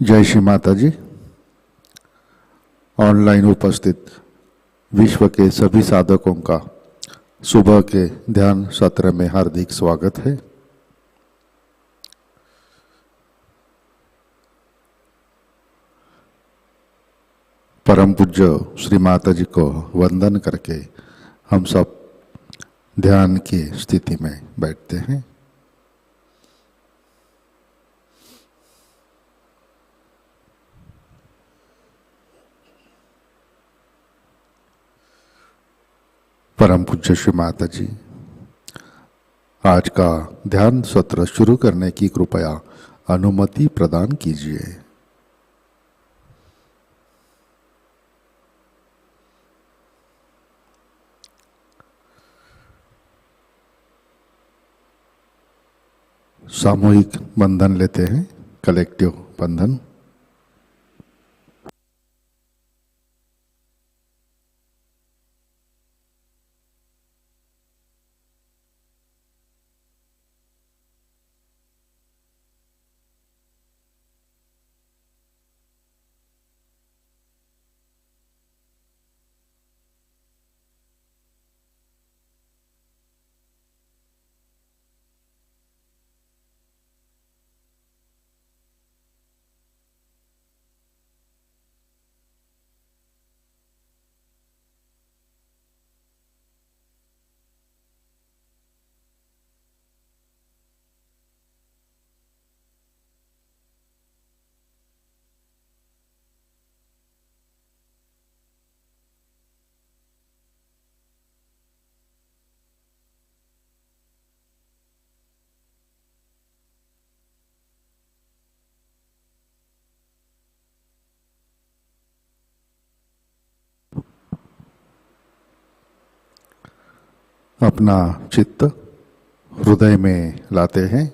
जय श्री माताजी। ऑनलाइन उपस्थित विश्व के सभी साधकों का सुबह के ध्यान सत्र में हार्दिक स्वागत है। परम पूज्य श्री माताजी को वंदन करके हम सब ध्यान की स्थिति में बैठते हैं। परम पूज्य श्री माताजी, आज का ध्यान सत्र शुरू करने की कृपया अनुमति प्रदान कीजिए। सामूहिक बंधन लेते हैं, कलेक्टिव बंधन। अपना चित्त हृदय में लाते हैं।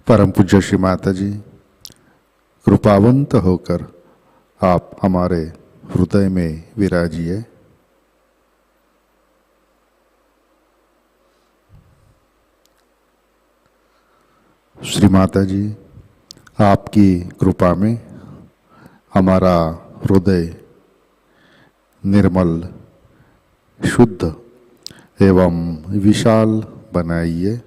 परम पूज्य श्री माताजी, कृपावंत होकर आप हमारे हृदय में विराजिए। श्री माताजी, आपकी कृपा में हमारा हृदय निर्मल, शुद्ध एवं विशाल बनाइए।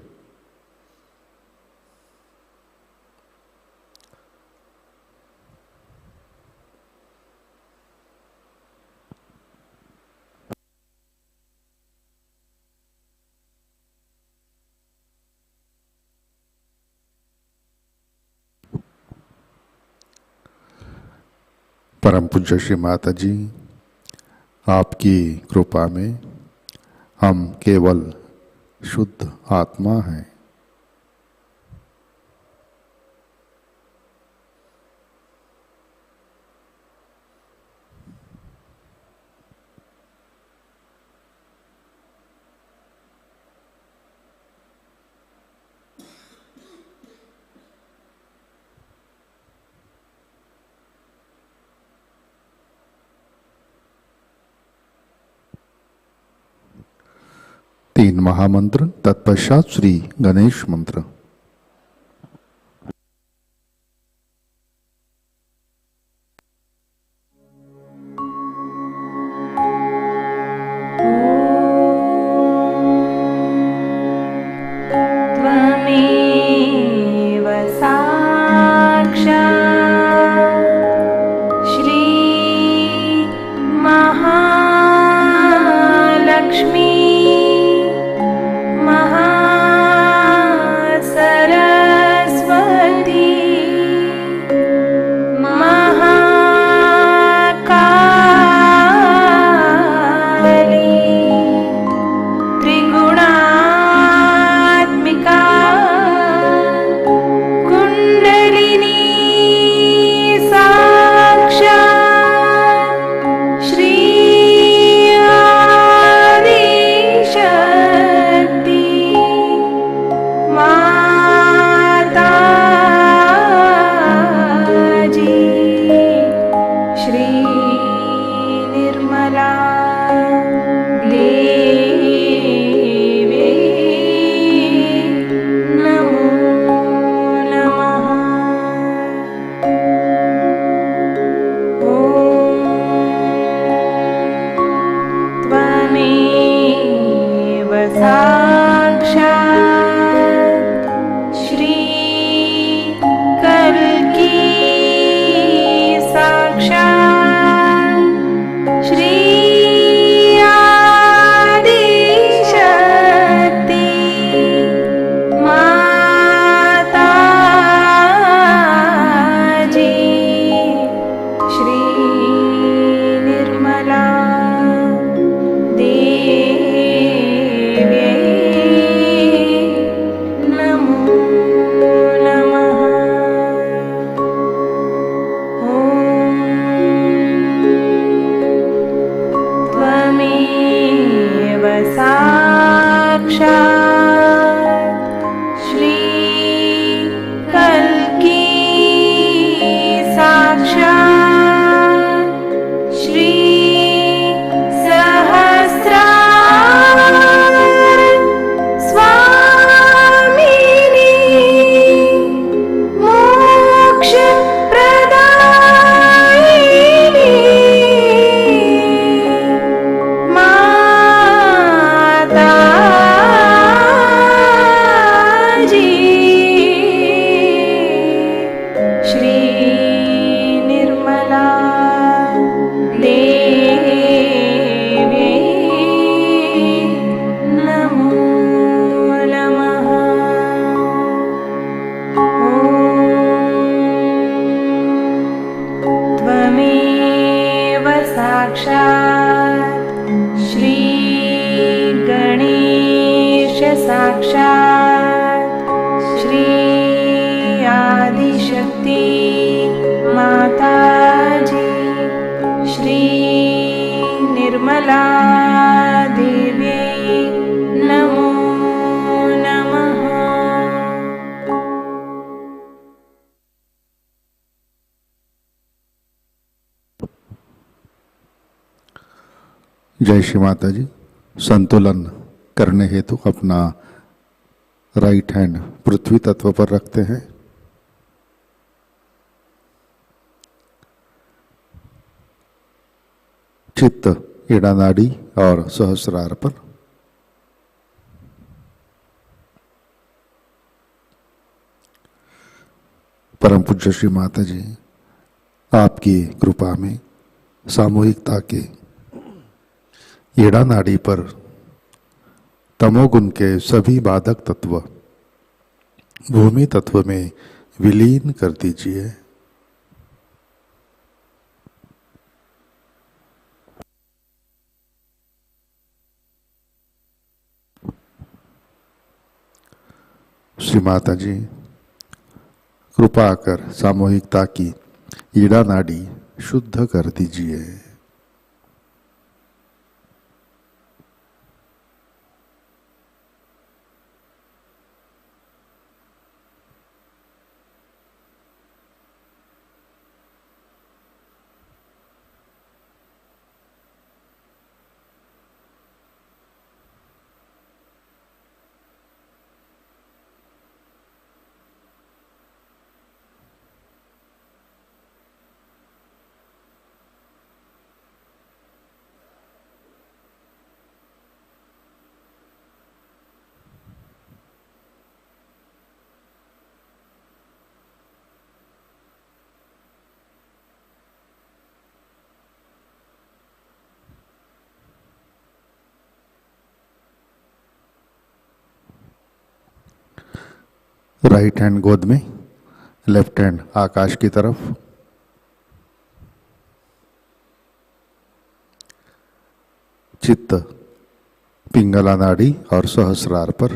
परम पूज्य श्री माताजी, आपकी कृपा में हम केवल शुद्ध आत्मा हैं। तीन महामंत्र, तत्पश्चात श्री गणेश मंत्र। त्वमेव साक्षात् श्री महालक्ष्मी जय श्री माता जी। संतुलन करने हेतु अपना राइट हैंड पृथ्वी तत्व पर रखते हैं। चित्त ईड़ा नाड़ी और सहस्रार पर। परम पूज्य श्री माता जी, आपकी कृपा में सामूहिकता के ईड़ा नाड़ी पर तमोगुण के सभी बाधक तत्व भूमि तत्व में विलीन कर दीजिए। श्री माता जी, कृपा कर सामूहिकता की ईड़ा नाड़ी शुद्ध कर दीजिए। राइट हैंड गोद में, लेफ्ट हैंड आकाश की तरफ। चित्त पिंगला नाड़ी और सहस्रार पर।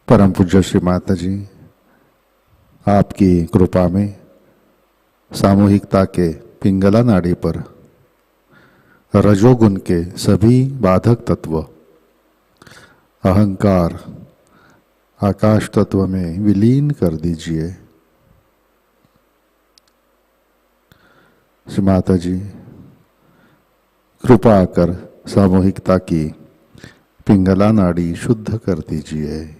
परम पूज्य श्री माता जी, आपकी कृपा में सामूहिकता के पिंगला नाड़ी पर रजोगुण के सभी बाधक तत्व अहंकार आकाश तत्व में विलीन कर दीजिए। श्री माता जी, कृपा कर सामूहिकता की पिंगला नाड़ी शुद्ध कर दीजिए।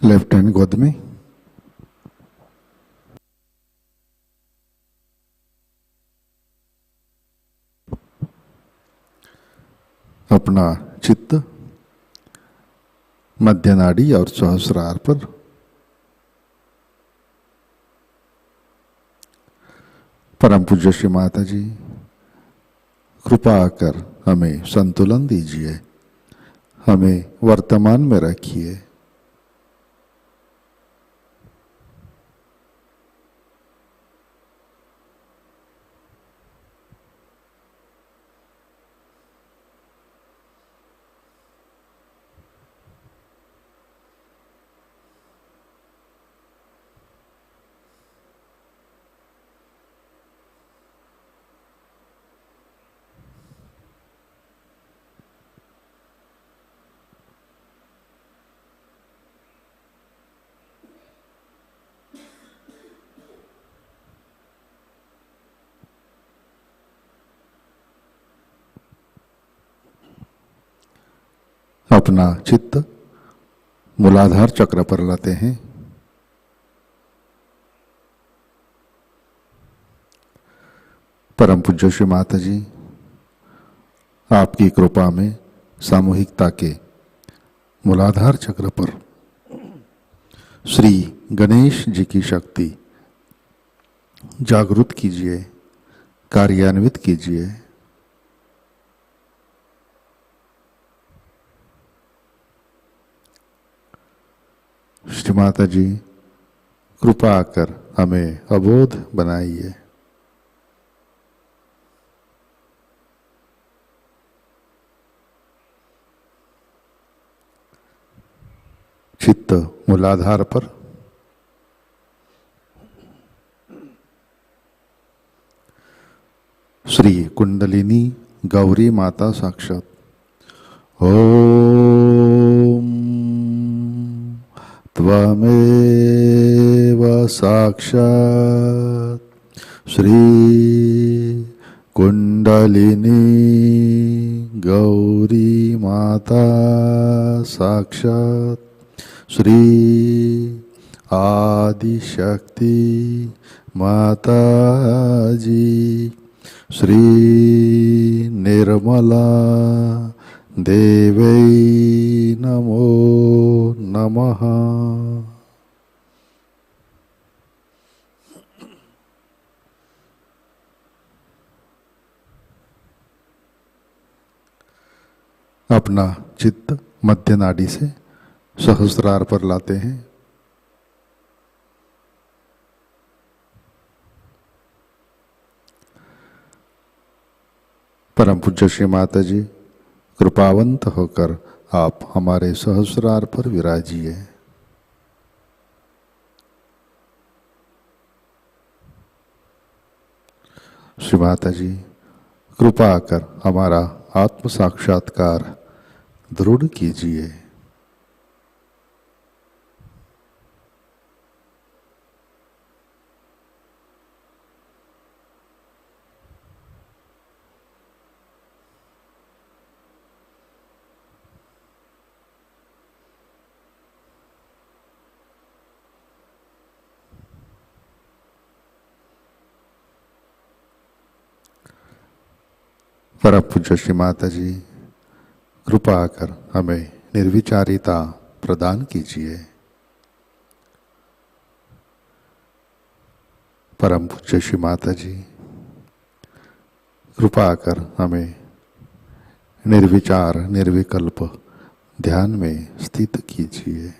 लेफ्ट हैंड गोद में। अपना चित्त मध्य नाड़ी और सहस्रार पर। परम पूज्य श्री माता जी, कृपा कर हमें संतुलन दीजिए, हमें वर्तमान में रखिए। अपना चित्त मूलाधार चक्र पर लाते हैं। परम पूज्य श्री माता जी, आपकी कृपा में सामूहिकता के मूलाधार चक्र पर श्री गणेश जी की शक्ति जागृत कीजिए, कार्यान्वित कीजिए। श्री माता जी, कृपा कर हमें अबोध बनाइए। चित्त मूलाधार पर। श्री कुंडलिनी गौरी माता साक्षात। ओम त्वं त्वमेव साक्षात् श्री कुंडलिनी गौरी माता साक्षात् श्री आदिशक्ति माताजी श्री निर्मला देवै नमो नमः। अपना चित्त मध्य नाड़ी से सहस्रार पर लाते हैं। परम पूज्य श्री माता जी, कृपावंत होकर आप हमारे सहस्रार पर विराजिए। श्री माता जी, कृपा कर हमारा आत्म साक्षात्कार दृढ़ कीजिए। परम पूज्य श्री माता जी, कृपा कर हमें निर्विचारिता प्रदान कीजिए। परम पूज्य श्री माता जी, कृपा कर हमें निर्विचार निर्विकल्प ध्यान में स्थित कीजिए।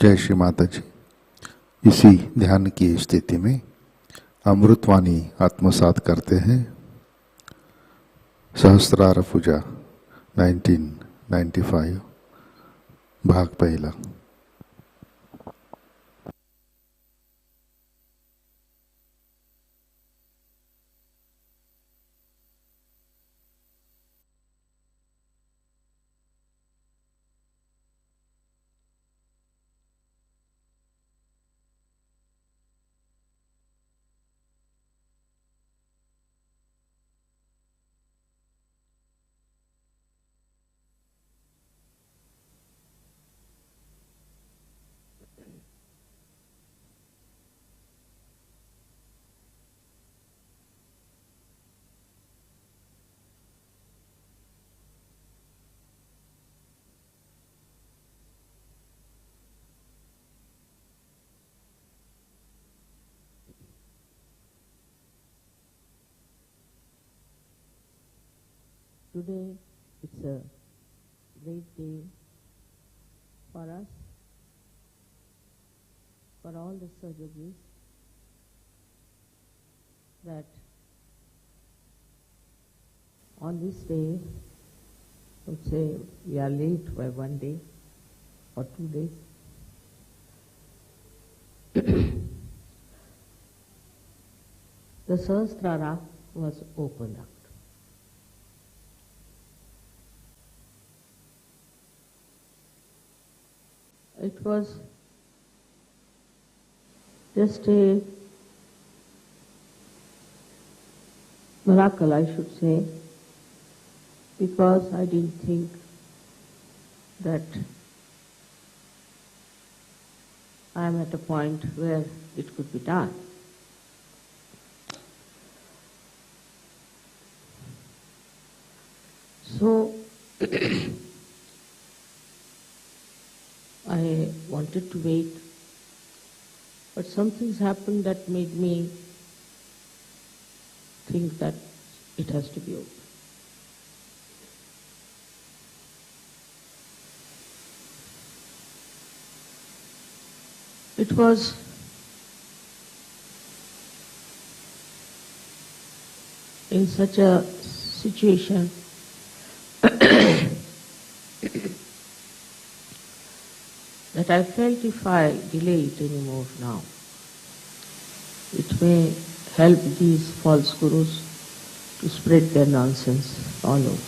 जय श्री माता जी। इसी ध्यान की स्थिति में अमृतवाणी आत्मसात करते हैं। सहस्रार पूजा 1995 भाग पहला। Today it's a great day for us, for all the Sahajayogis, that on this day, I would say we are late by 1 day or 2 days. The Sahasrara was opened up. It was just a miracle, I should say, because I didn't think that I am at a point where it could be done. So, I wanted to wait, but some things happened that made me think that it has to be open. It was in such a situation that I felt if I delay it anymore now, it may help these false gurus to spread their nonsense all over.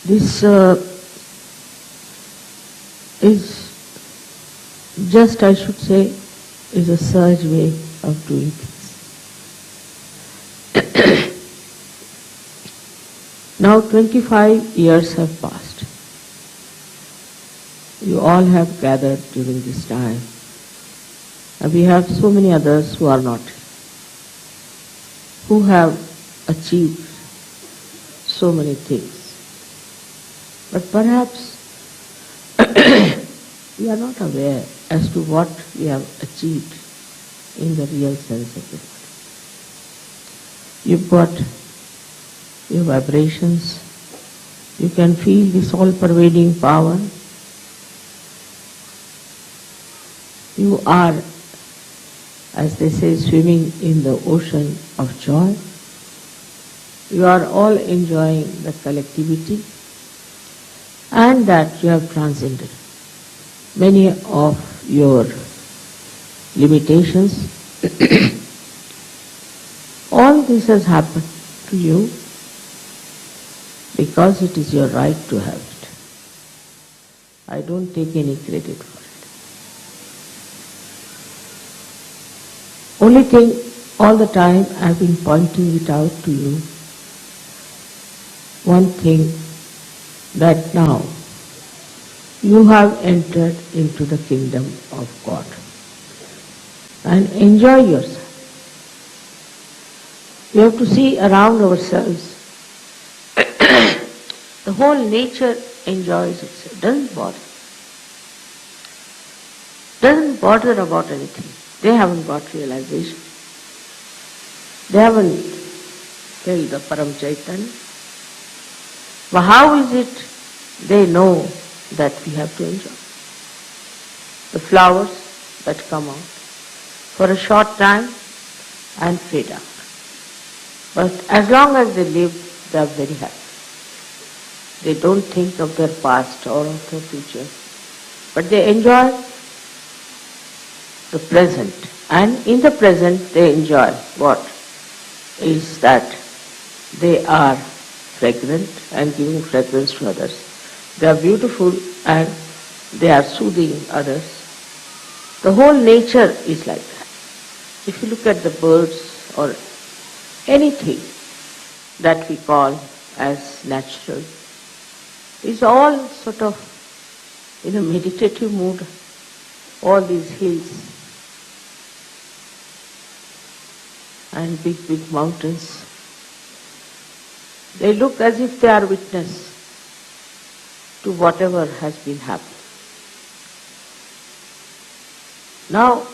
This is just, I should say, is a surge way of doing things. Now 25 years have passed. You all have gathered during this time. And we have so many others who are not, who have achieved so many things. But perhaps we are not aware as to what we have achieved in the real sense of the word. You've got your vibrations, you can feel this all-pervading power. You are, as they say, swimming in the ocean of joy. You are all enjoying the collectivity and that you have transcended many of your limitations. All this has happened to you because it is your right to have it. I don't take any credit for it. Only thing, all the time I've been pointing it out to you, one thing, that now you have entered into the kingdom of God and enjoy yourself. We have to see around ourselves. The whole nature enjoys itself, doesn't bother about anything. They haven't got realization. They haven't felt the Param Chaitanya. But how is it they know that we have to enjoy? The flowers that come out for a short time and fade out. But as long as they live, they are very happy. They don't think of their past or of their future, but they enjoy the present. And in the present they enjoy what? Is that they are fragrant and giving fragrance to others. They are beautiful and they are soothing others. The whole nature is like that. If you look at the birds or anything that we call as natural, is all sort of in a meditative mood. All these hills and big, big mountains, they look as if they are witness to whatever has been happening. Now,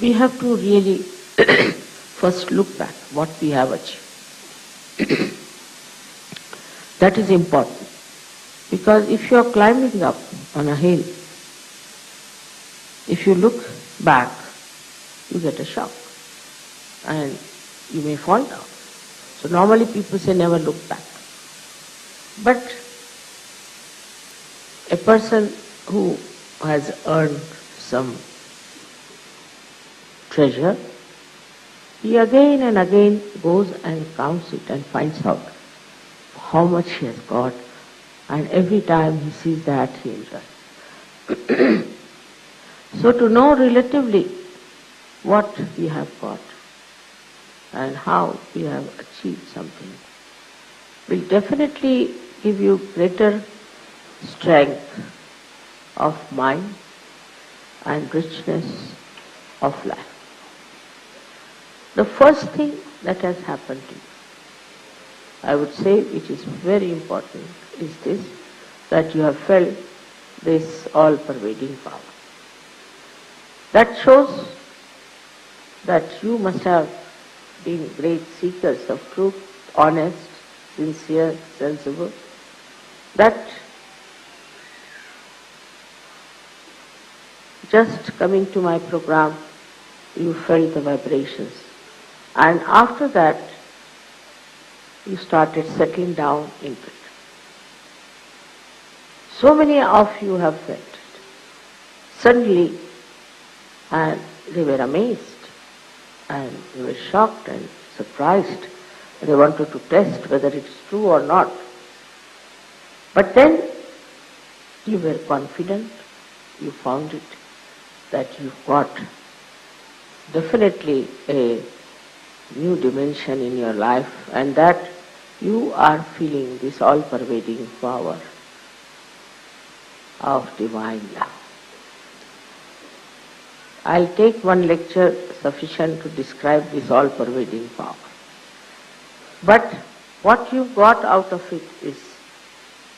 we have to really first look back what we have achieved. That is important. Because if you are climbing up on a hill, if you look back, you get a shock and you may fall down. So normally people say never look back. But a person who has earned some treasure, he again and again goes and counts it and finds out how much he has got, and every time he sees that he enjoys. So to know relatively what we have got and how we have achieved something will definitely give you greater strength of mind and richness of life. The first thing that has happened to you, I would say, which is very important, is this, that you have felt this all-pervading power. That shows that you must have been great seekers of truth, honest, sincere, sensible, that just coming to my program, you felt the vibrations. And after that, you started settling down into it. So many of you have felt it. Suddenly, and they were amazed, and they were shocked and surprised. They wanted to test whether it is true or not. But then, you were confident, you found it, that you've got definitely a new dimension in your life, and that you are feeling this all-pervading power of divine love. I'll take one lecture sufficient to describe this all-pervading power. But what you got out of it is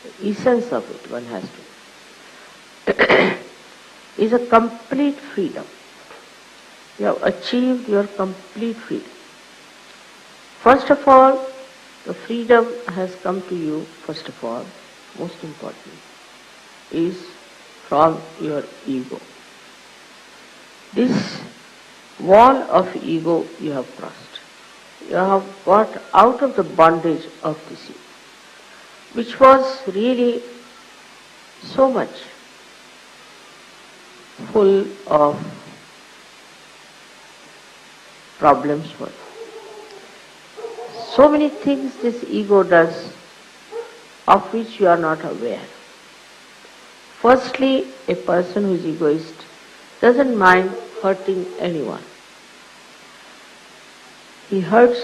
the essence of it, one has to, is a complete freedom. You have achieved your complete freedom. First of all, the freedom has come to you, first of all, most important, is from your ego. This wall of ego you have crossed. You have got out of the bondage of this ego, which was really so much full of problems for you. So many things this ego does of which you are not aware. Firstly, a person who is egoist doesn't mind hurting anyone. He hurts,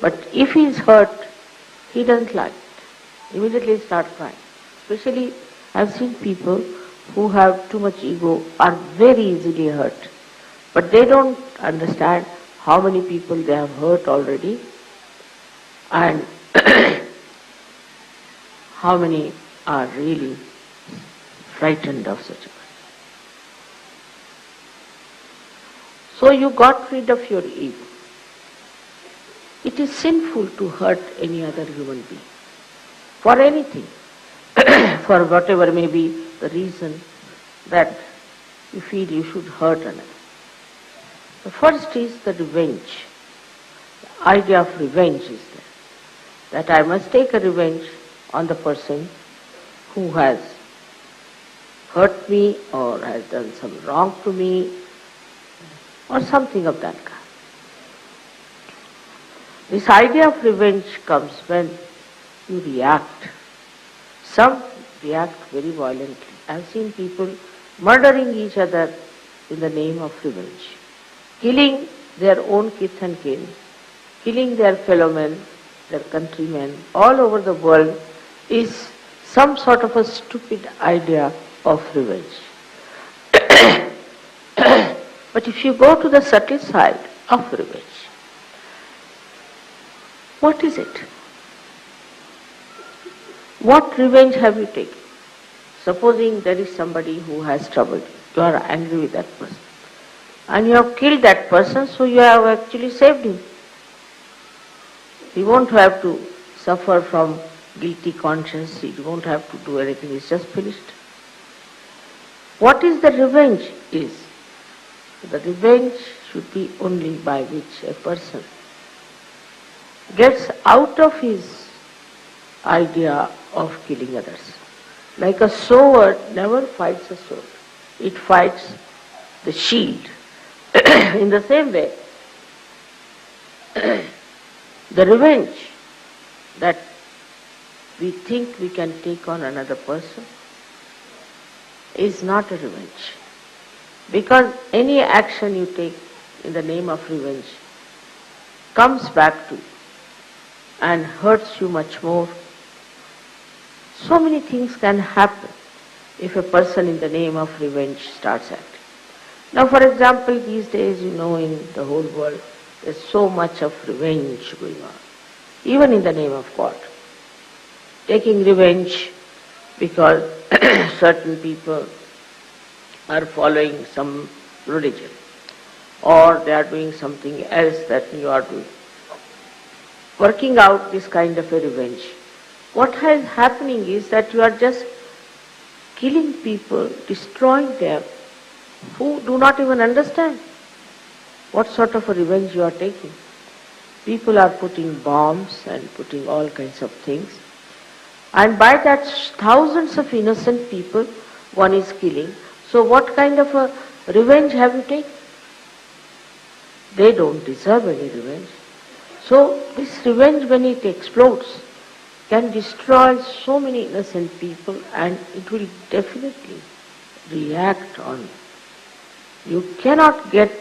but if he is hurt, he doesn't like it. Immediately start crying. Especially, I've seen people who have too much ego are very easily hurt. But they don't understand how many people they have hurt already and how many are really frightened of such a person. So you got rid of your ego. It is sinful to hurt any other human being. for anything, for whatever may be the reason that you feel you should hurt another. The first is the revenge. The idea of revenge is there, that I must take a revenge on the person who has hurt me or has done some wrong to me or something of that kind. This idea of revenge comes when you react. Some react very violently. I have seen people murdering each other in the name of revenge, killing their own kith and kin, killing their fellow men, their countrymen all over the world is some sort of a stupid idea of revenge. But if you go to the subtle side of revenge, what is it? What revenge have you taken? Supposing there is somebody who has troubled you, you are angry with that person, and you have killed that person, so you have actually saved him. He won't have to suffer from guilty conscience, he won't have to do anything, it's just finished. What is the revenge is? The revenge should be only by which a person gets out of his idea of killing others. Like a sword never fights a sword, it fights the shield. In the same way, the revenge that we think we can take on another person is not a revenge. Because any action you take in the name of revenge comes back to you and hurts you much more. So many things can happen if a person in the name of revenge starts acting. Now, for example, these days, in the whole world, there's so much of revenge going on, even in the name of God. Taking revenge because certain people are following some religion, or they are doing something else that you are doing. Working out this kind of a revenge. What is happening is that you are just killing people, destroying them, who do not even understand what sort of a revenge you are taking. People are putting bombs and putting all kinds of things, and by that thousands of innocent people one is killing. So what kind of a revenge have you taken? They don't deserve any revenge. So this revenge, when it explodes, can destroy so many innocent people, and it will definitely react on you. You cannot get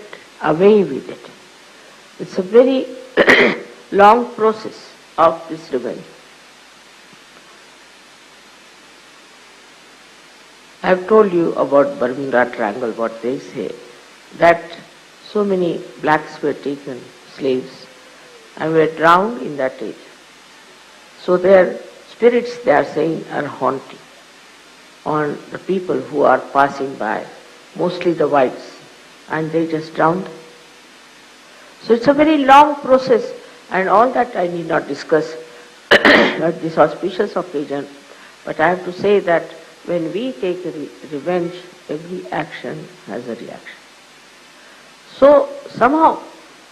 away with it. It's a very long process of this revenge. I have told you about Bermuda Triangle, what they say, that so many blacks were taken, slaves, and were drowned in that age. So their spirits, they are saying, are haunting on the people who are passing by, mostly the whites, and they just drowned. So it's a very long process, and all that I need not discuss at this auspicious occasion, but I have to say that when we take revenge, every action has a reaction. So somehow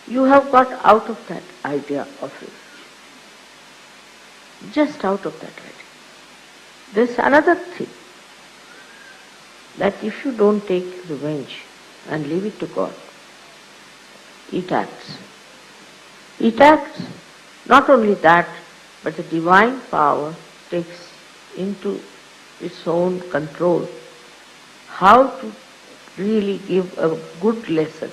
you have got out of that idea of revenge. Just out of that idea. There's another thing, that if you don't take revenge and leave it to God, it acts. It acts. Not only that, but the divine power takes into its own control how to really give a good lesson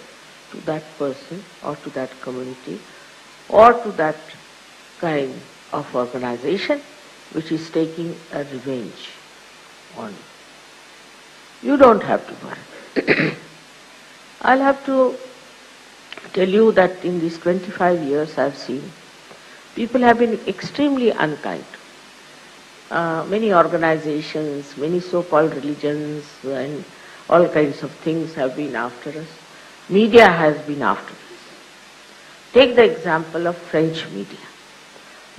to that person or to that community or to that kind of organization which is taking a revenge on you. You don't have to worry. I'll have to tell you that in these 25 years I've seen people have been extremely unkind. Many organizations, many so-called religions and all kinds of things have been after us. Media has been after us. Take the example of French media.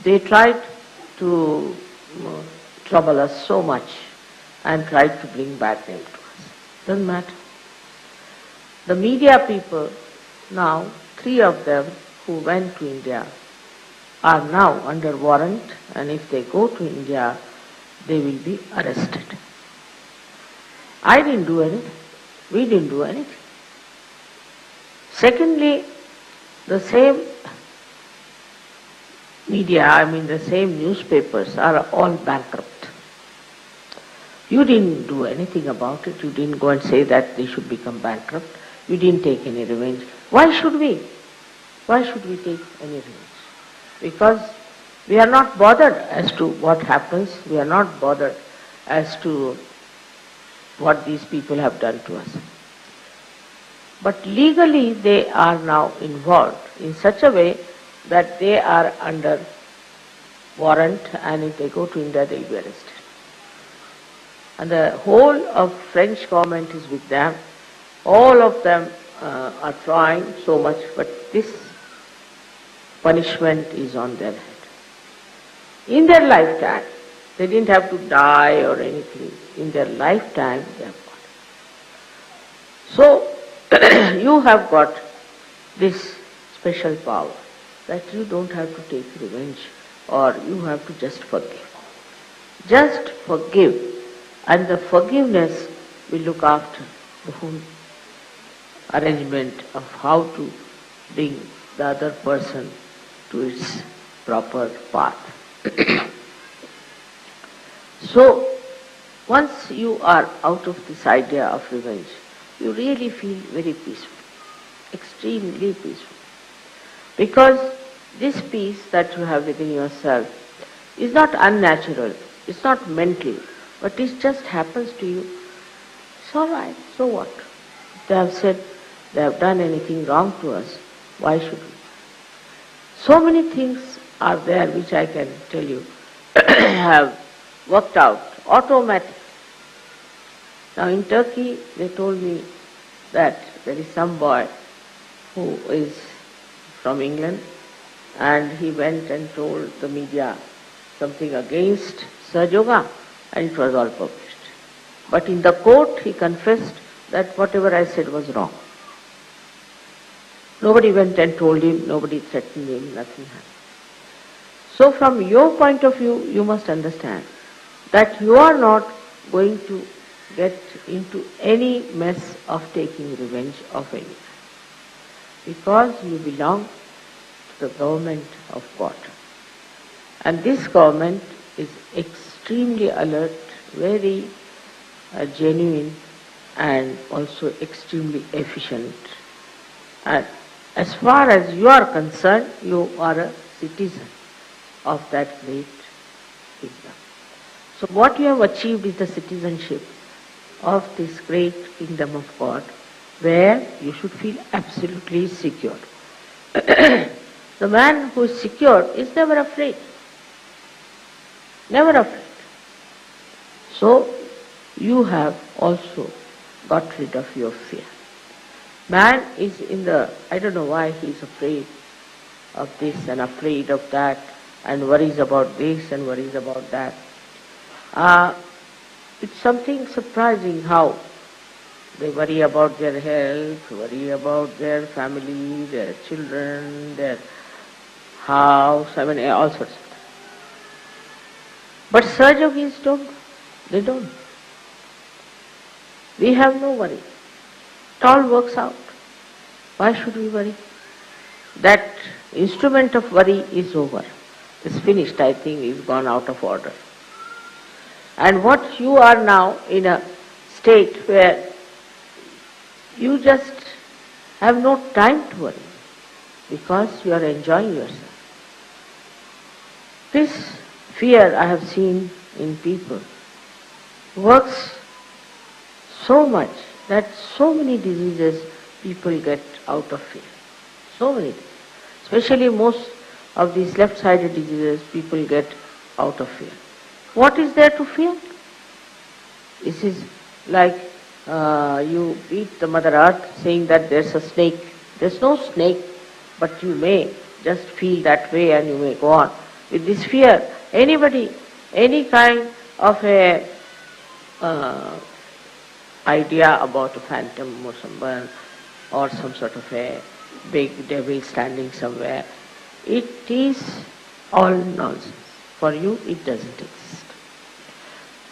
They tried to trouble us so much and tried to bring bad name to us. Doesn't matter. The media people now, 3 of them who went to India are now under warrant, and if they go to India, they will be arrested. I didn't do anything. We didn't do anything. Secondly, the same media, the same newspapers are all bankrupt. You didn't do anything about it. You didn't go and say that they should become bankrupt. You didn't take any revenge. Why should we? Why should we take any revenge? Because we are not bothered as to what happens. We are not bothered as to what these people have done to us. But legally they are now involved in such a way that they are under warrant, and if they go to India they will be arrested. And the whole of French government is with them. All of them are trying so much, but this punishment is on their head. In their lifetime, they didn't have to die or anything. In their lifetime, they have got it. So, you have got this special power that you don't have to take revenge, or you have to just forgive. Just forgive, and the forgiveness will look after the whole arrangement of how to bring the other person to its proper path. So, once you are out of this idea of revenge, you really feel very peaceful, extremely peaceful. Because this peace that you have within yourself is not unnatural, it's not mental, but it just happens to you. It's all right, so what? They have said they have done anything wrong to us, why should we? So many things are there which I can tell you have worked out automatically. Now in Turkey they told me that there is some boy who is from England, and he went and told the media something against Sahajayoga, and it was all published. But in the court he confessed that whatever I said was wrong. Nobody went and told him, nobody threatened him, nothing happened. So from your point of view, you must understand that you are not going to get into any mess of taking revenge of anyone, because you belong to the government of God. And this government is extremely alert, very genuine, and also extremely efficient. And as far as you are concerned, you are a citizen of that great kingdom. So what you have achieved is the citizenship of this great kingdom of God, where you should feel absolutely secure. The man who is secure is never afraid. Never afraid. So you have also got rid of your fear. Man is I don't know why he is afraid of this and afraid of that, and worries about this and worries about that. It's something surprising how they worry about their health, worry about their family, their children, their house, all sorts of things. But Sahajayogis don't. They don't. We have no worry. It all works out. Why should we worry? That instrument of worry is over. It's finished, I think, it's gone out of order. And what you are now in a state where you just have no time to worry, because you are enjoying yourself. This fear I have seen in people works so much that so many diseases people get out of fear. So many. Especially most of these left-sided diseases people get out of fear. What is there to fear? This is like you beat the Mother Earth saying that there's a snake. There's no snake, but you may just feel that way and you may go on. With this fear, anybody any kind of a idea about a phantom or someone or some sort of a big devil standing somewhere, it is all nonsense. For you, it doesn't exist.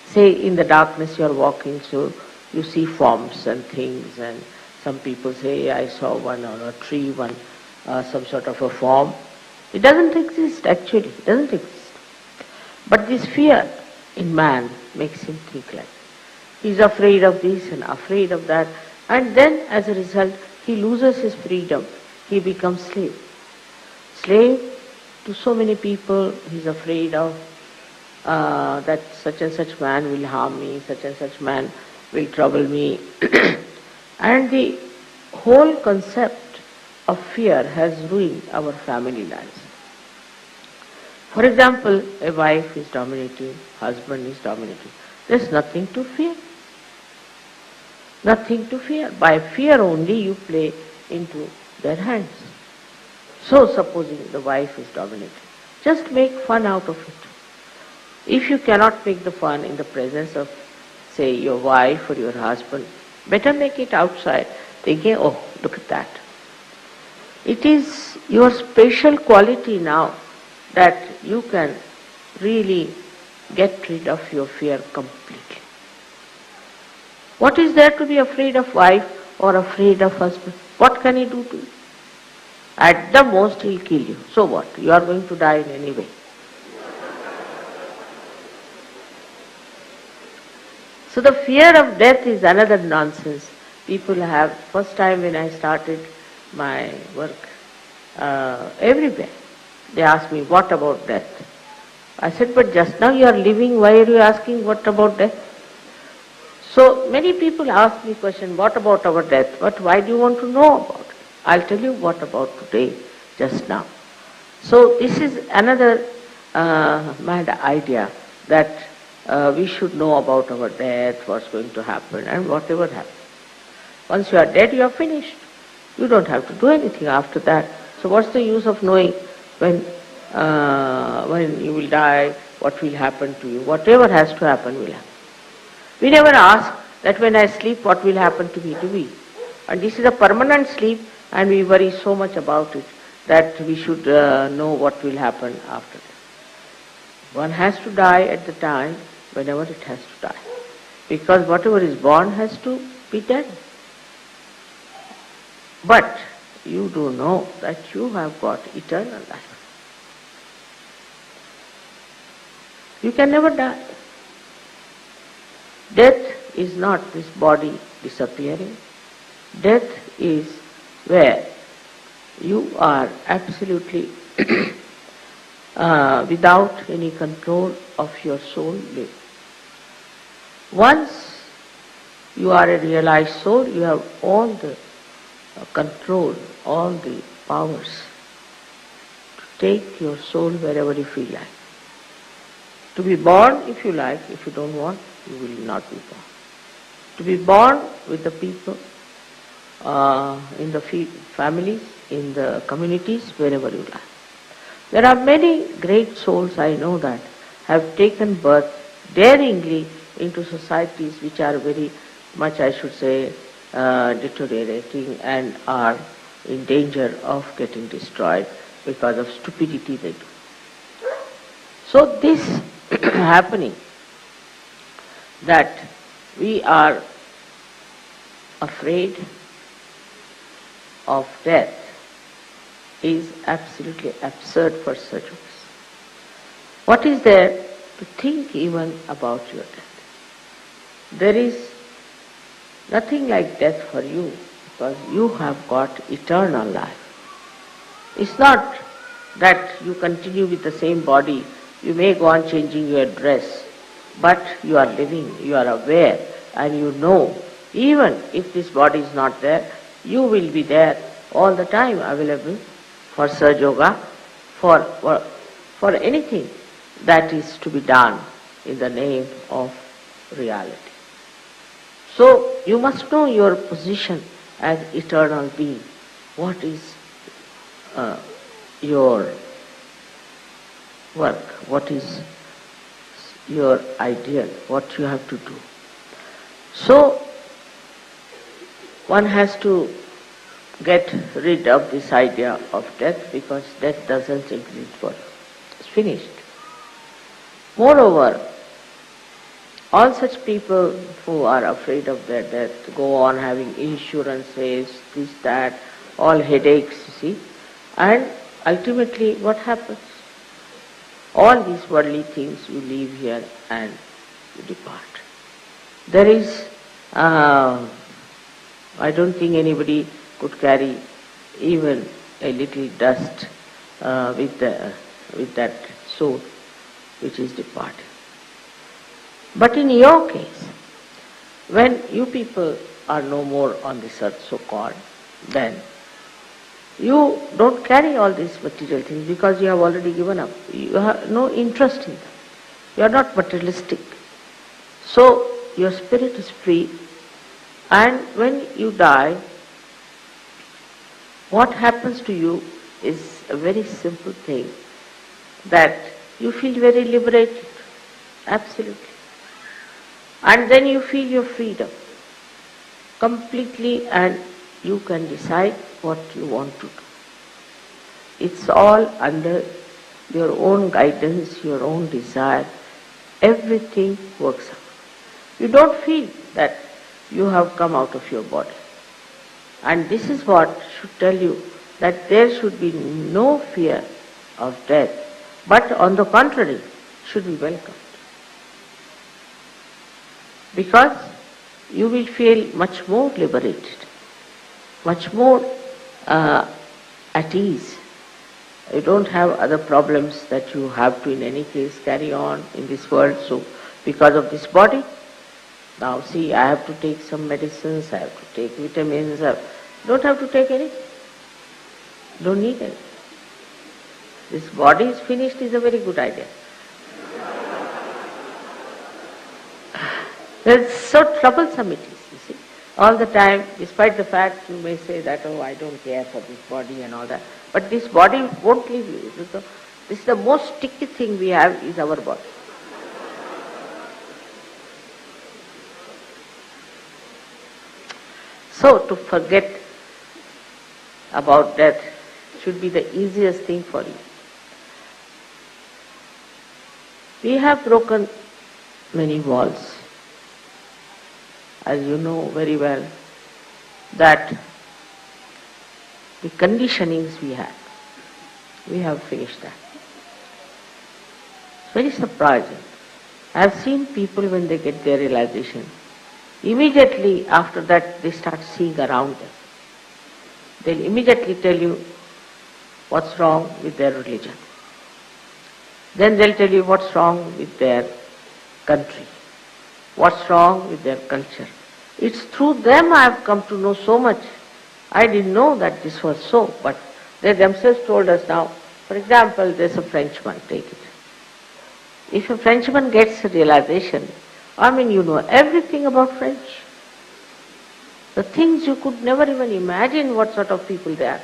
Say in the darkness you are walking, so you see forms and things, and some people say, I saw one on a tree, some sort of a form. It doesn't exist actually, it doesn't exist. But this fear in man makes him think like that. He is afraid of this and afraid of that, and then as a result he loses his freedom. He becomes slave. Slave to so many people. He is afraid of that such and such man will harm me, such and such man will trouble me. And the whole concept of fear has ruined our family lives. For example, a wife is dominating, husband is dominating. There's nothing to fear. Nothing to fear. By fear only you play into their hands. So supposing the wife is dominating, just make fun out of it. If you cannot make the fun in the presence of, say, your wife or your husband, better make it outside, thinking, oh, look at that. It is your special quality now that you can really get rid of your fear completely. What is there to be afraid of wife or afraid of husband? What can he do to you? At the most he'll kill you. So what? You are going to die in any way. So the fear of death is another nonsense people have. First time when I started my work, everywhere they asked me, what about death? I said, but just now you are living, why are you asking what about death? So many people ask me question, what about our death? But why do you want to know about it? I'll tell you what about today, just now. So this is another mad idea that we should know about our death, what's going to happen, and whatever happens. Once you are dead, you are finished. You don't have to do anything after that. So what's the use of knowing when you will die, what will happen to you? Whatever has to happen will happen. We never ask that when I sleep, what will happen to me, do we? And this is a permanent sleep, and we worry so much about it that we should know what will happen after that. One has to die at the time whenever it has to die. Because whatever is born has to be dead. But you do know that you have got eternal life. You can never die. Death is not this body disappearing. Death is where you are absolutely without any control of your soul live. Once you are a realized soul, you have all the control, all the powers to take your soul wherever you feel like. To be born if you like, if you don't want, you will not be born. To be born with the people, in the families, in the communities, wherever you like. There are many great souls, I know that, have taken birth daringly into societies which are very much, I should say, deteriorating and are in danger of getting destroyed because of stupidity they do. So this happening, that we are afraid of death, is absolutely absurd for such of us. What is there to think even about your death? There is nothing like death for you because you have got eternal life. It's not that you continue with the same body. You may go on changing your dress, but you are living, you are aware, and you know, even if this body is not there, you will be there all the time, available for Sahajayoga, for anything that is to be done in the name of reality. So you must know your position as eternal being. What is your work? What is your ideal, what you have to do. So, one has to get rid of this idea of death, because death doesn't exist for us. It's finished. Moreover, all such people who are afraid of their death go on having insurances, this, that, all headaches, you see, and ultimately what happens? All these worldly things you leave here and you depart. There is, I don't think anybody could carry even a little dust with that soul which is departed. But in your case, when you people are no more on this earth, so-called, then you don't carry all these material things because you have already given up. You have no interest in them. You are not materialistic. So your spirit is free, and when you die, what happens to you is a very simple thing, that you feel very liberated, absolutely. And then you feel your freedom completely, and you can decide what you want to do. It's all under your own guidance, your own desire. Everything works out. You don't feel that you have come out of your body. And this is what should tell you that there should be no fear of death, but on the contrary, should be welcomed. Because you will feel much more liberated, much more at ease. You don't have other problems that you have to in any case carry on in this world. So because of this body, now see, I have to take some medicines, I have to take vitamins, I don't have to take anything. Don't need anything. This body is finished is a very good idea. It's so troublesome it is, you see. All the time, despite the fact you may say that, oh, I don't care for this body and all that, but this body won't leave you. This is the most sticky thing we have, is our body. So to forget about death should be the easiest thing for you. We have broken many walls. As you know very well, that the conditionings we have finished that. It's very surprising. I have seen people when they get their realization, immediately after that they start seeing around them. They'll immediately tell you what's wrong with their religion. Then they'll tell you what's wrong with their country, what's wrong with their culture. It's through them I have come to know so much. I didn't know that this was so, but they themselves told us now. For example, there's a Frenchman, take it. If a Frenchman gets a realization, you know everything about French. The things you could never even imagine what sort of people they are.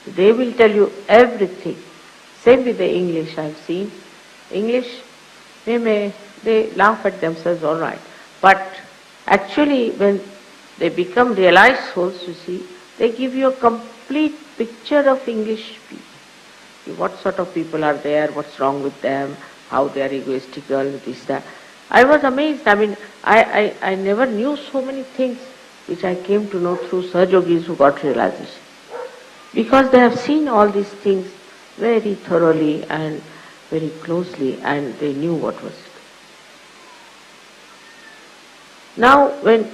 They will tell you everything. Same with the English, I've seen. English, they laugh at themselves, all right. But actually, when they become realized souls, you see, they give you a complete picture of English people. What sort of people are there, what's wrong with them, how they are egoistical, this, that. I was amazed. I never knew so many things which I came to know through Sahajogis who got realization. Because they have seen all these things very thoroughly and very closely, and they knew what was it. Now when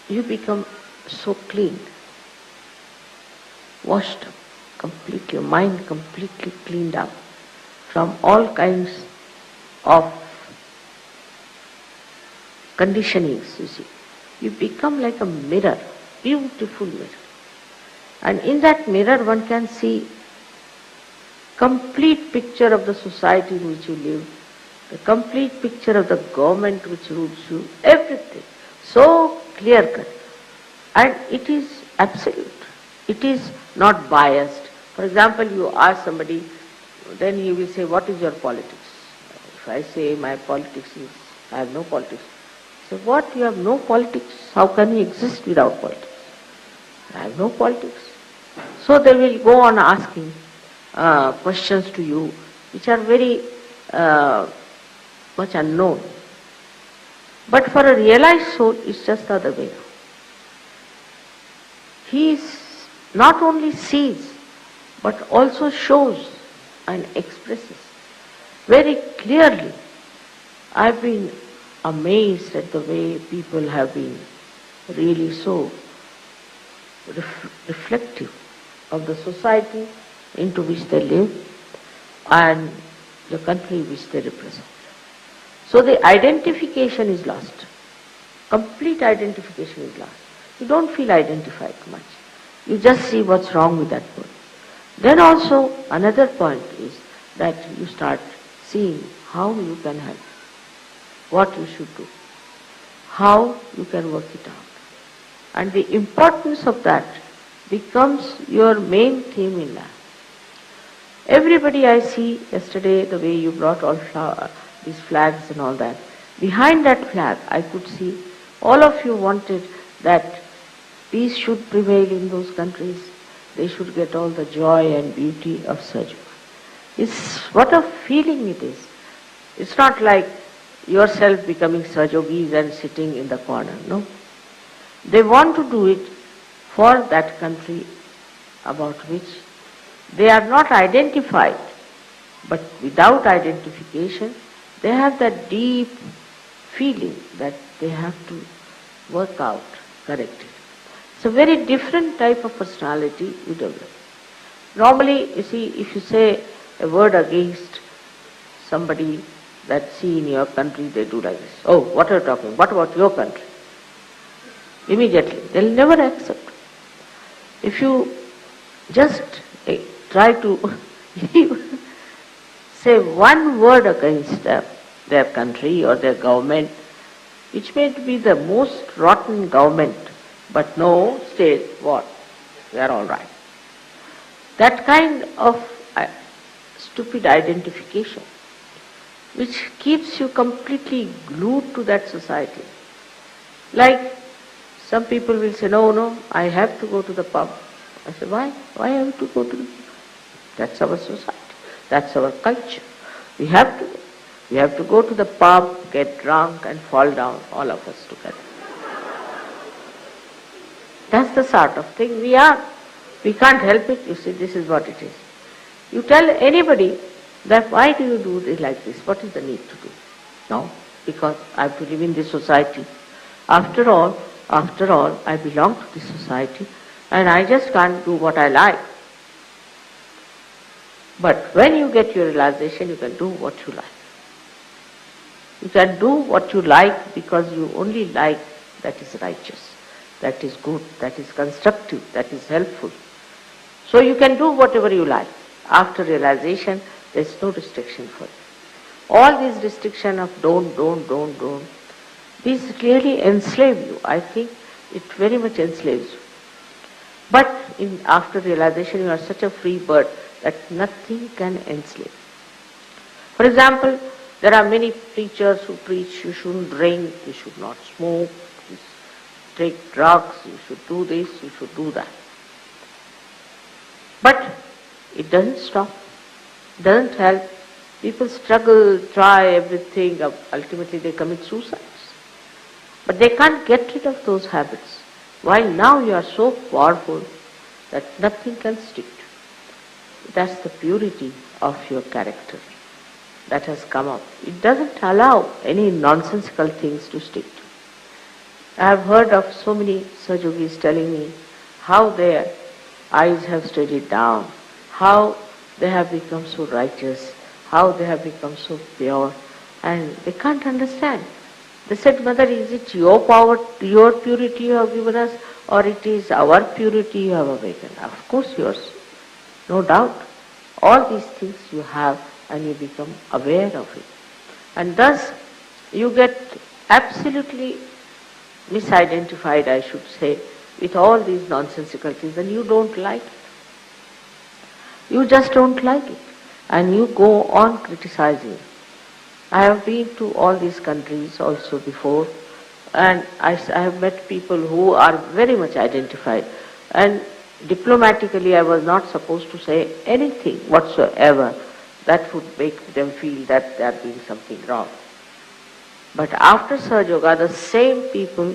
you become so clean, washed up completely, your mind completely cleaned up from all kinds of conditionings, you see, you become like a mirror, beautiful mirror. And in that mirror one can see complete picture of the society in which you live, the complete picture of the government which rules you, everything. So clear cut. And it is absolute. It is not biased. For example, you ask somebody, then he will say, what is your politics? If I say my politics is, I have no politics. So what, you have no politics? How can you exist without politics? I have no politics. So they will go on asking questions to you which are very much unknown. But for a realized soul, it's just the other way. He not only sees, but also shows and expresses very clearly. I've been amazed at the way people have been really so reflective of the society into which they live and the country which they represent. So the identification is lost. Complete identification is lost. You don't feel identified much. You just see what's wrong with that person. Then also another point is that you start seeing how you can help, what you should do, how you can work it out. And the importance of that becomes your main theme in life. Everybody I see yesterday, the way you brought all these flags and all that, behind that flag I could see all of you wanted that peace should prevail in those countries. They should get all the joy and beauty of Sahajayoga. It's what a feeling it is. It's not like yourself becoming Sahajogis and sitting in the corner, no. They want to do it for that country about which they are not identified, but without identification, they have that deep feeling that they have to work out correctly. It's a very different type of personality you develop. Normally, you see, if you say a word against somebody that see in your country, they do like this. Oh, what are you talking? What about your country? Immediately. They'll never accept. If you just try to say one word against their country or their government, which may be the most rotten government, but no, state, what? They are all right. That kind of stupid identification, which keeps you completely glued to that society. Like some people will say, no, I have to go to the pub. I say, why? Why have you to go to the pub? That's our society. That's our culture. We have to go. We have to go to the pub, get drunk and fall down, all of us together. That's the sort of thing we are. We can't help it. You see, this is what it is. You tell anybody that why do you do this like this? What is the need to do? No, because I have to live in this society. After all, I belong to this society and I just can't do what I like. But when you get your realization, you can do what you like. You can do what you like because you only like that is righteous, that is good, that is constructive, that is helpful. So you can do whatever you like. After realization, there is no restriction for you. All these restrictions of don't, these clearly enslave you. I think it very much enslaves you. But after realization, you are such a free bird that nothing can enslave. For example, there are many preachers who preach you shouldn't drink, you should not smoke, you should take drugs, you should do this, you should do that. But it doesn't stop, it doesn't help. People struggle, try everything, ultimately they commit suicides. But they can't get rid of those habits. While now you are so powerful that nothing can stick to you. That's the purity of your character that has come up. It doesn't allow any nonsensical things to stick to. I have heard of so many Sahajogis telling me how their eyes have steadied down, how they have become so righteous, how they have become so pure, and they can't understand. They said, Mother, is it your power, your purity you have given us, or it is our purity you have awakened? Of course yours, no doubt. All these things you have and you become aware of it. And thus you get absolutely misidentified, I should say, with all these nonsensical things, and you don't like it. You just don't like it. And you go on criticizing. I have been to all these countries also before, and I have met people who are very much identified. And diplomatically, I was not supposed to say anything whatsoever that would make them feel that they are doing something wrong. But after Sahajayoga, the same people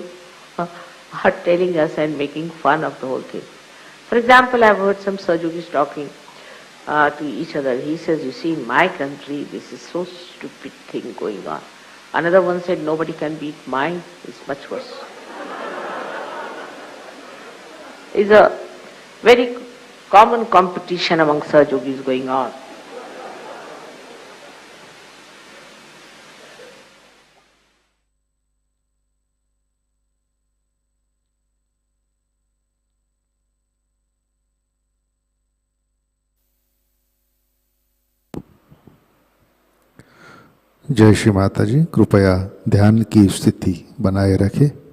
are telling us and making fun of the whole thing. For example, I've heard some Sahajogis talking to each other. He says, you see, in my country, this is so stupid thing going on. Another one said, nobody can beat mine. It's much worse. It's a very common competition among Sahajogis going on. जय श्री माता जी, कृपया ध्यान की स्थिति बनाए रखें।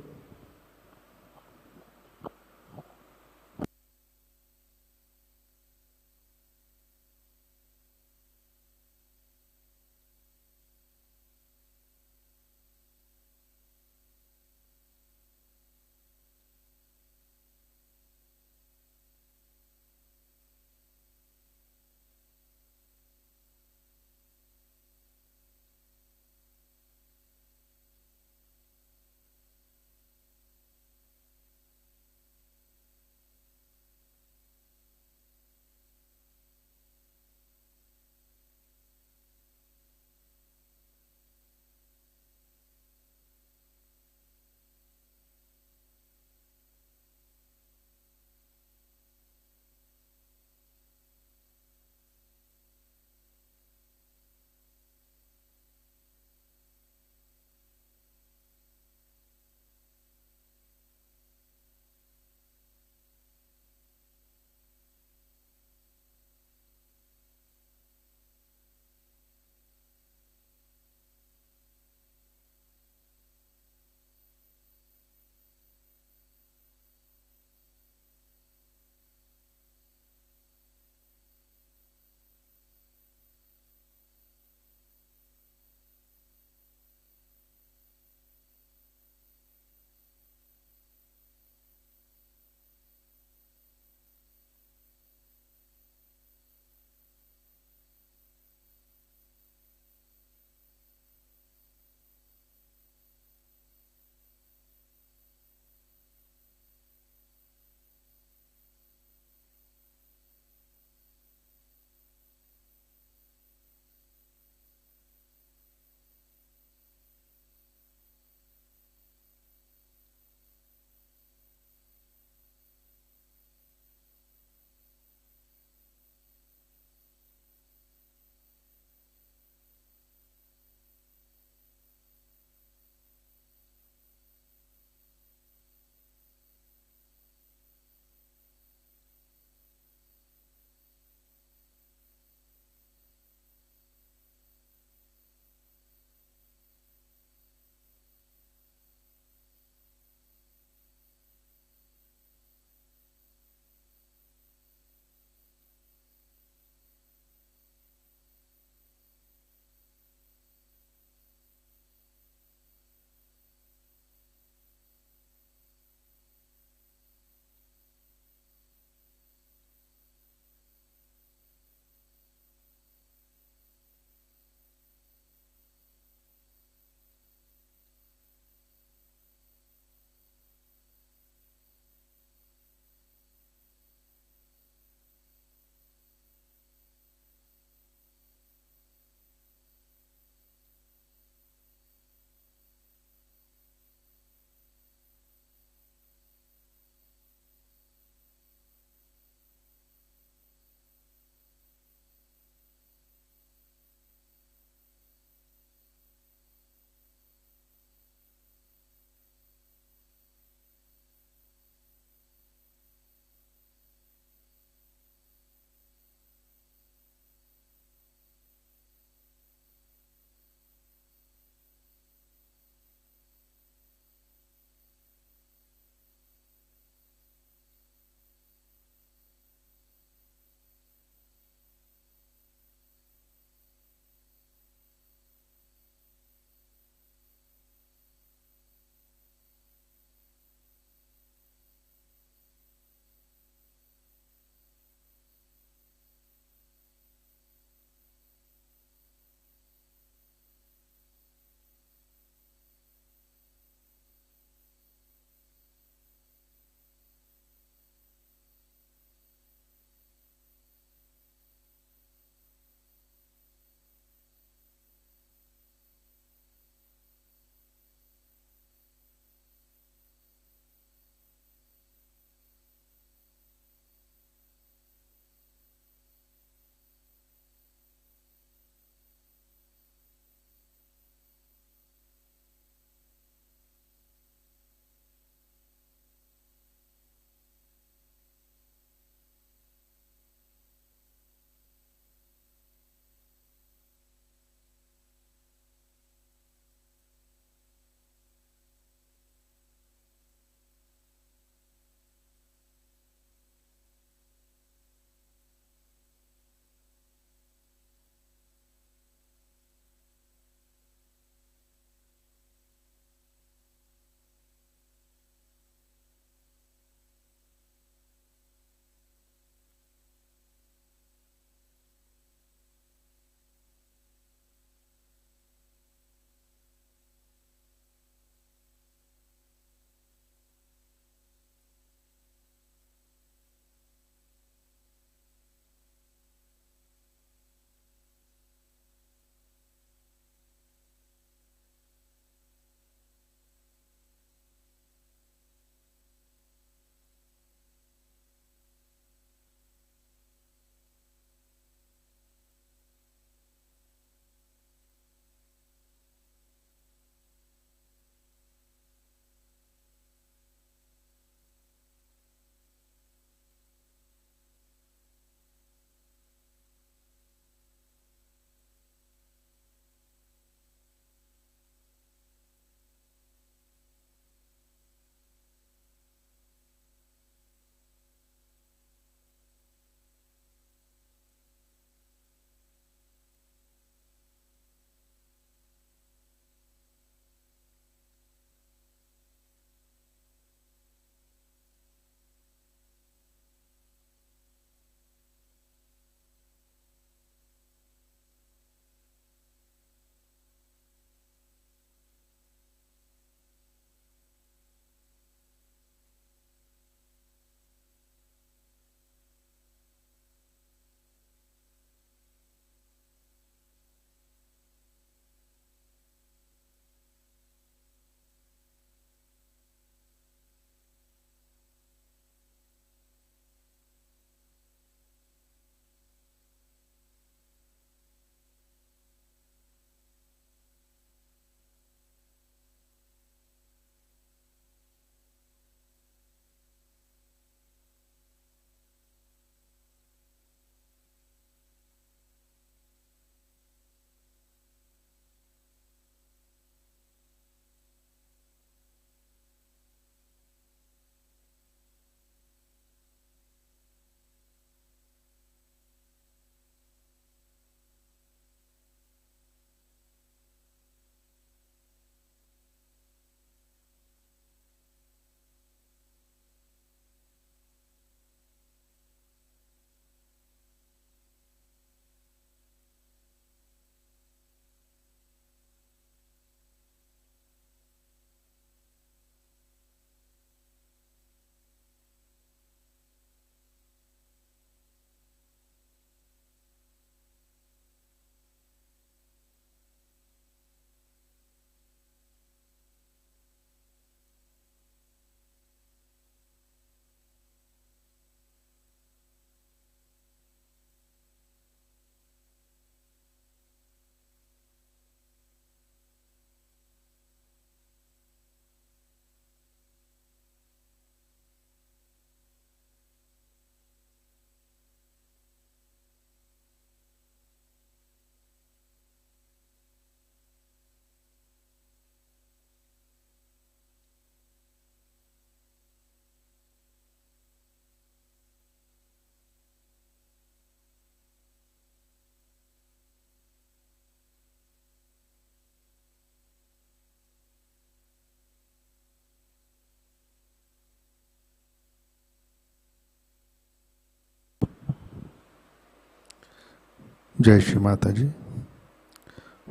जय श्री माता जी।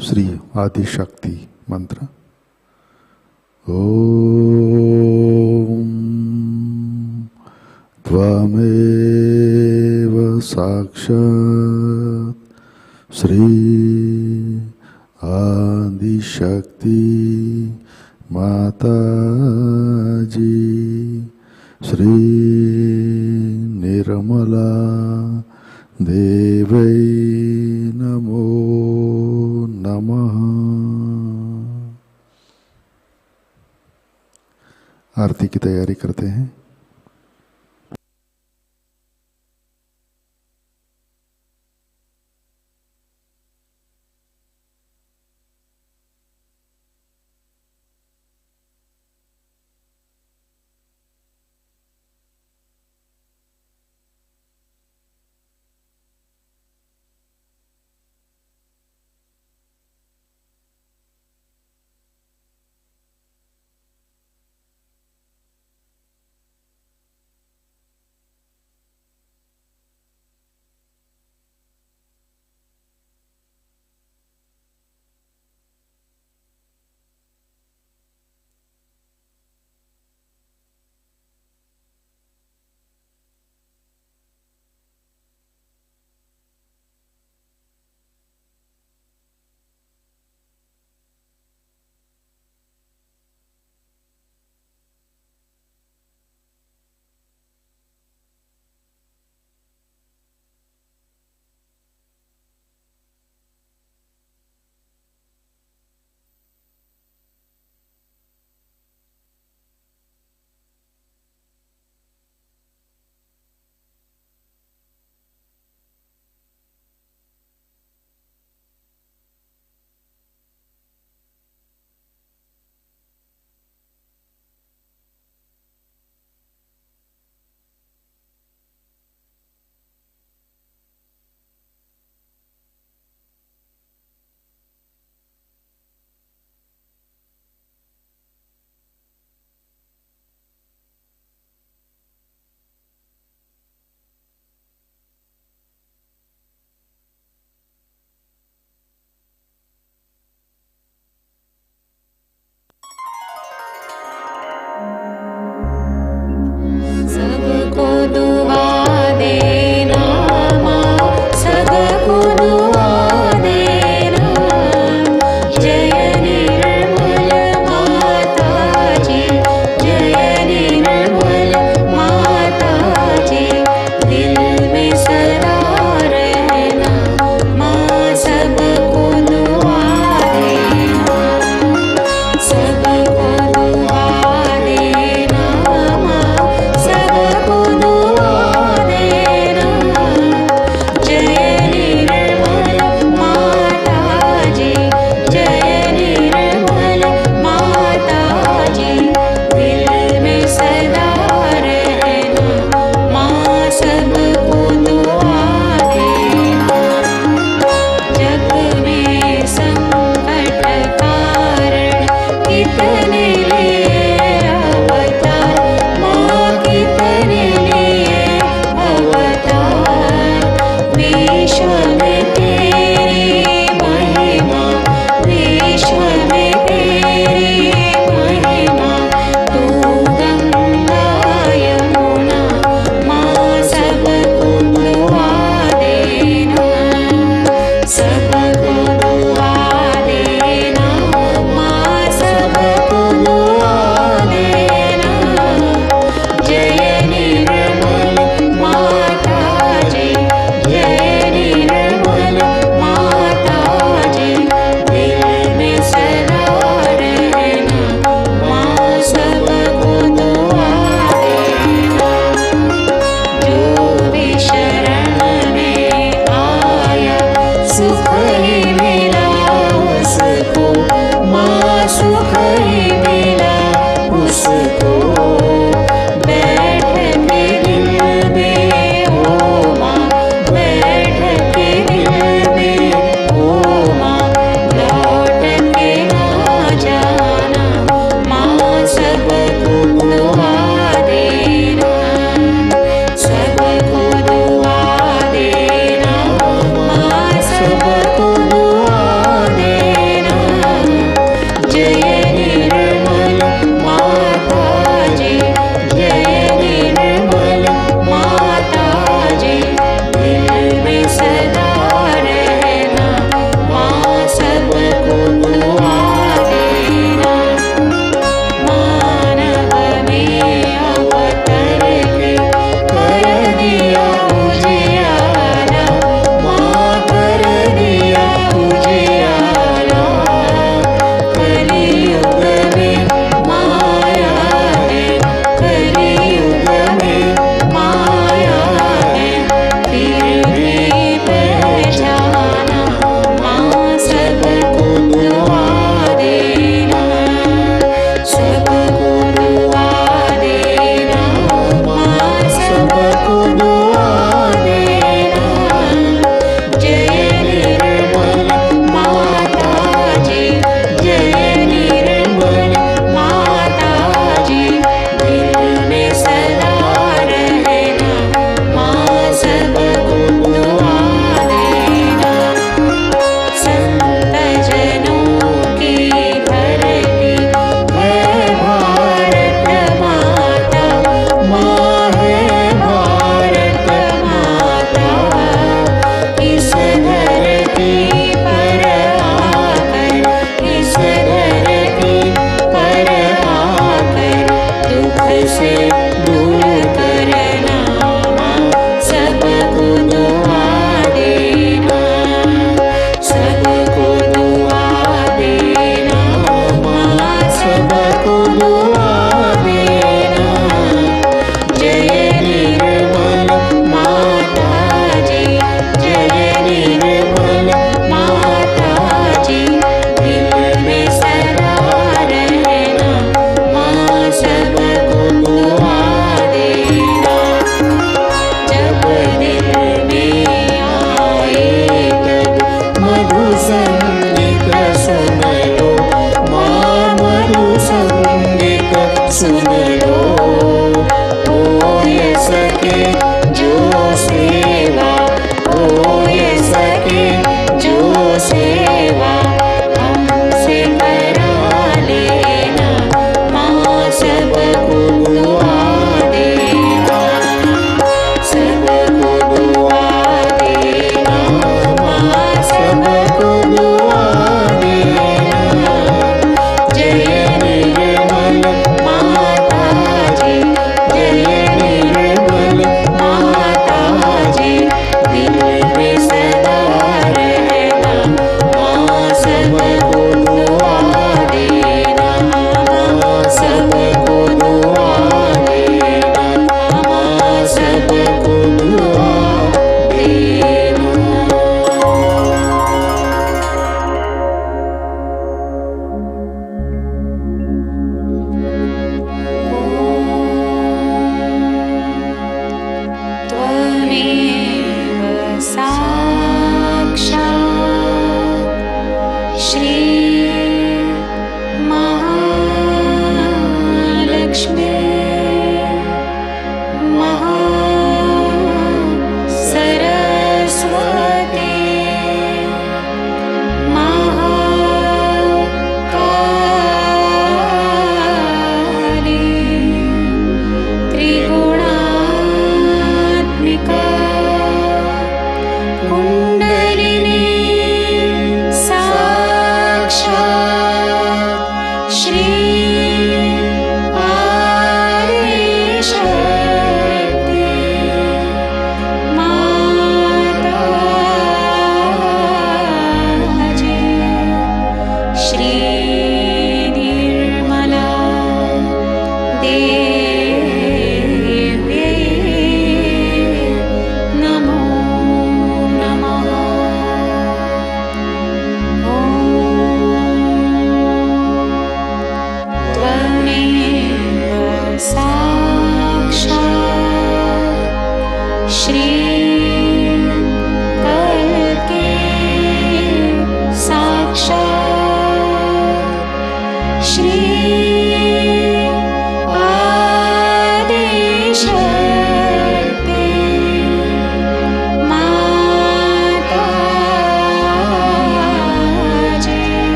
श्री आदि शक्ति मंत्र। ओम त्वमेव साक्षात् श्री आदि शक्ति माताजी श्री निर्मला देवै नमो नमः। आरती की तैयारी करते हैं।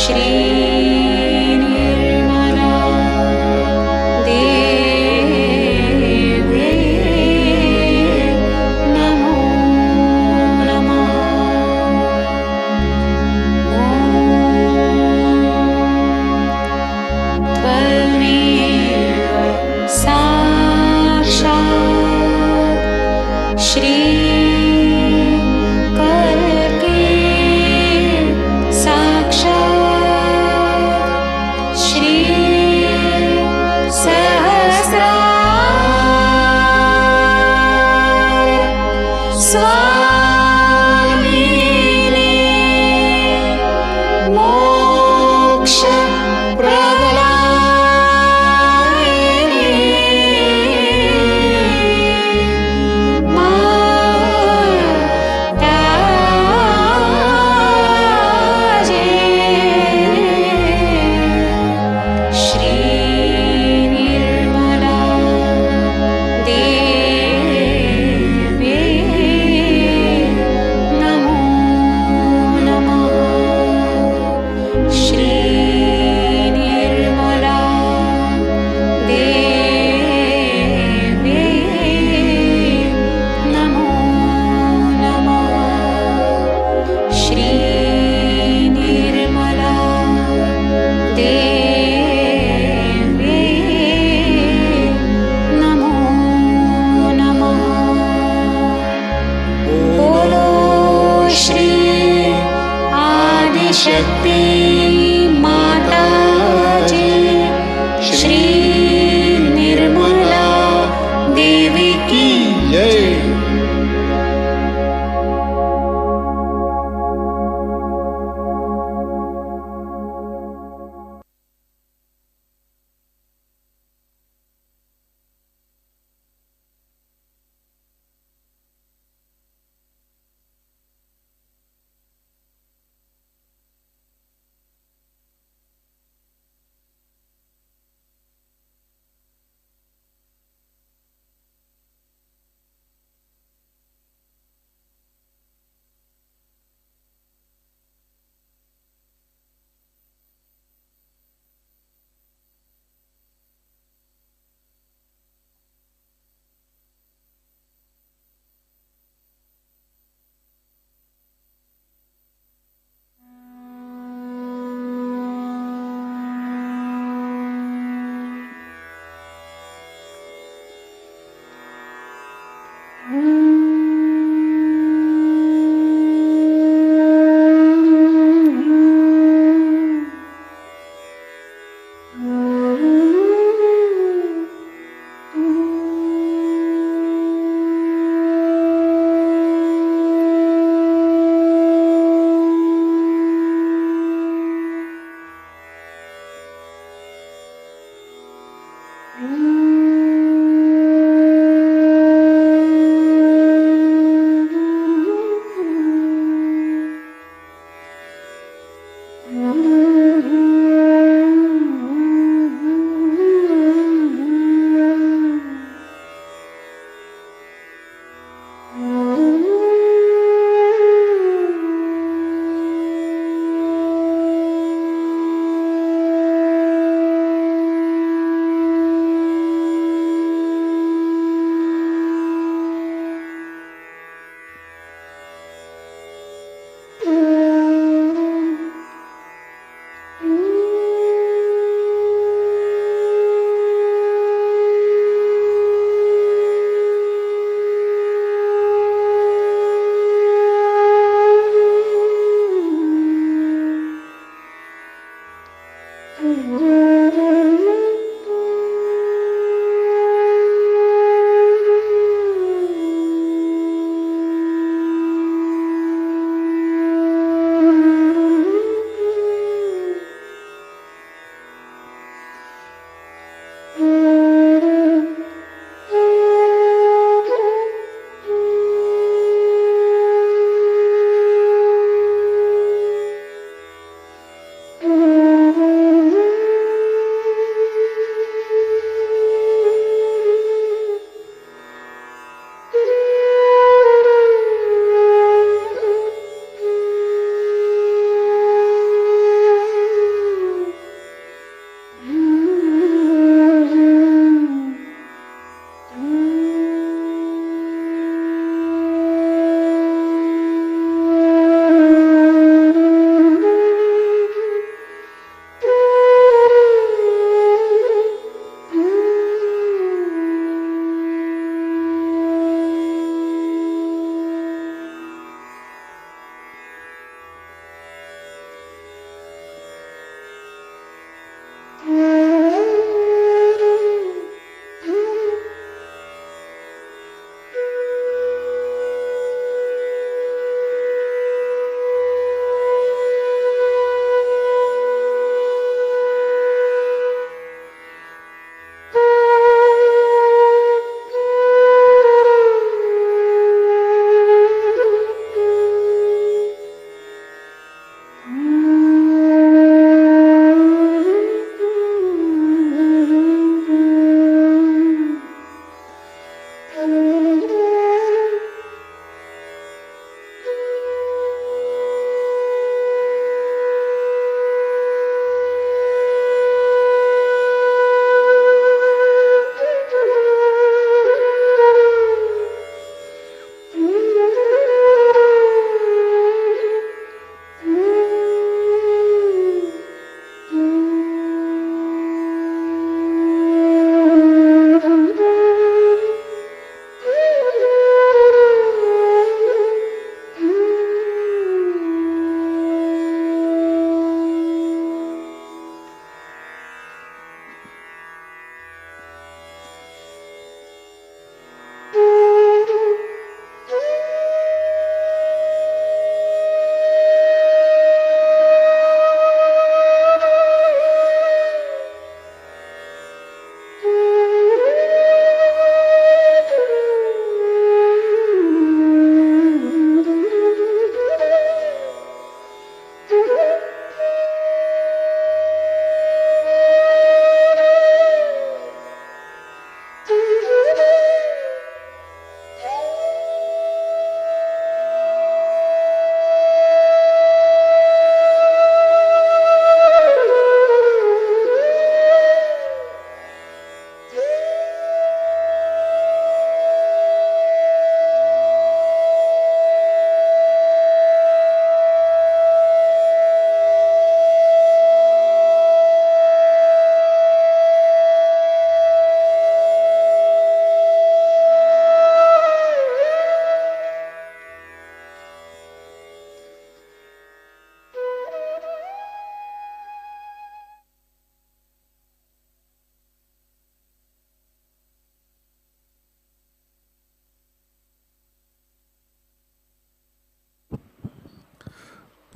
Shri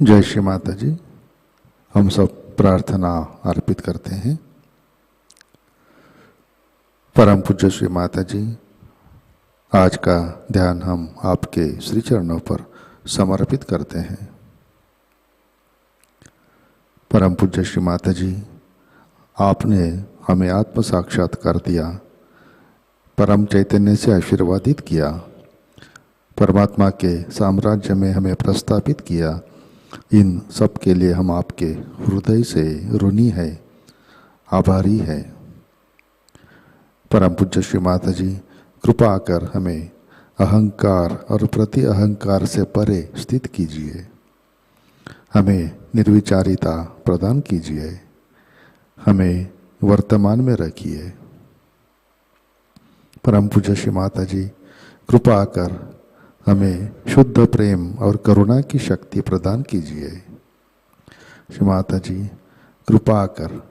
जय श्री माता जी। हम सब प्रार्थना अर्पित करते हैं। परम पूज्य श्री माता जी, आज का ध्यान हम आपके श्री चरणों पर समर्पित करते हैं। परम पूज्य श्री माताजी, आपने हमें आत्म साक्षात्कार दिया, परम चैतन्य से आशीर्वादित किया, परमात्मा के साम्राज्य में हमें प्रस्तापित किया। इन सब के लिए हम आपके हृदय से ऋणी है, आभारी है। परम पूज्य श्री माताजी, कृपा कर हमें अहंकार और प्रति अहंकार से परे स्थित कीजिए, हमें निर्विचारिता प्रदान कीजिए, हमें वर्तमान में रखिए। परम पूज्य श्री माताजी, कृपा कर हमें शुद्ध प्रेम और करुणा की शक्ति प्रदान कीजिए। श्री माताजी, कृपा कर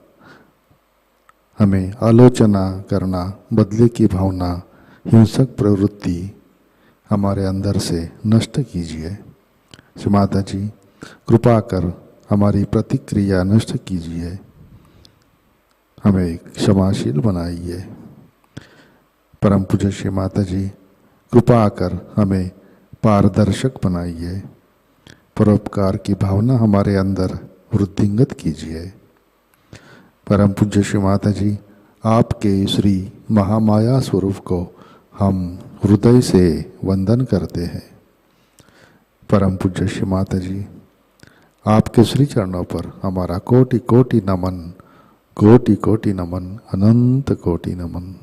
हमें आलोचना करना, बदले की भावना, हिंसक प्रवृत्ति हमारे अंदर से नष्ट कीजिए। श्री माताजी, कृपा कर हमारी प्रतिक्रिया नष्ट कीजिए, हमें क्षमाशील बनाइए। परम पूज्य श्री माताजी, कृपा कर हमें पारदर्शक बनाइए, परोपकार की भावना हमारे अंदर वृद्धिंगत कीजिए। परम पूज्य श्री माताजी, आपके श्री महामाया स्वरूप को हम हृदय से वंदन करते हैं। परम पूज्य श्री माताजी, आपके श्री चरणों पर हमारा कोटि कोटि नमन, कोटि कोटि नमन, अनंत कोटि नमन।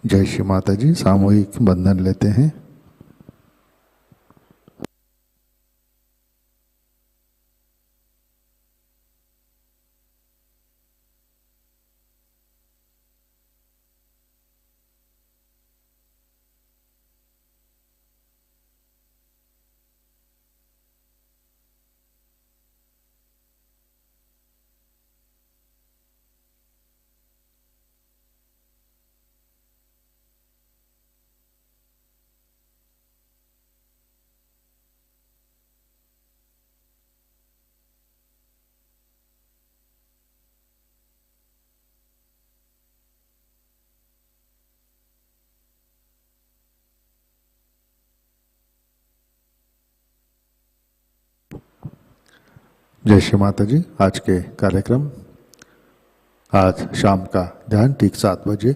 जय श्री माताजी। सामूहिक बंधन लेते हैं। जय श्री माताजी। आज के कार्यक्रम, आज शाम का ध्यान ठीक 7 बजे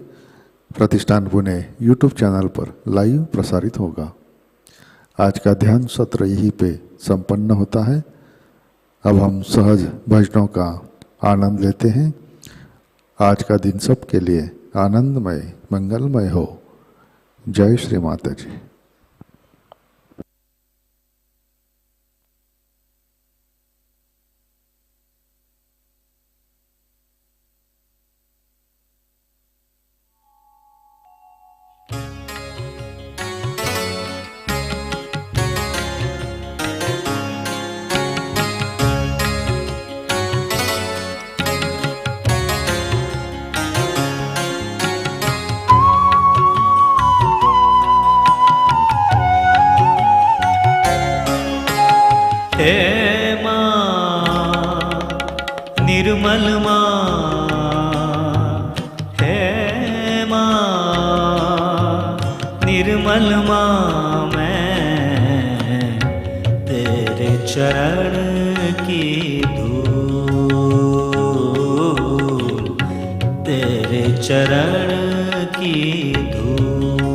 प्रतिष्ठान पुणे यूट्यूब चैनल पर लाइव प्रसारित होगा। आज का ध्यान सत्र यहीं पे संपन्न होता है। अब हम सहज भजनों का आनंद लेते हैं। आज का दिन सबके लिए आनंदमय, मंगलमय हो। जय श्री माताजी। निर्मल माँ, हे माँ निर्मल माँ, मैं तेरे चरण की धूल, तेरे चरण की धूल,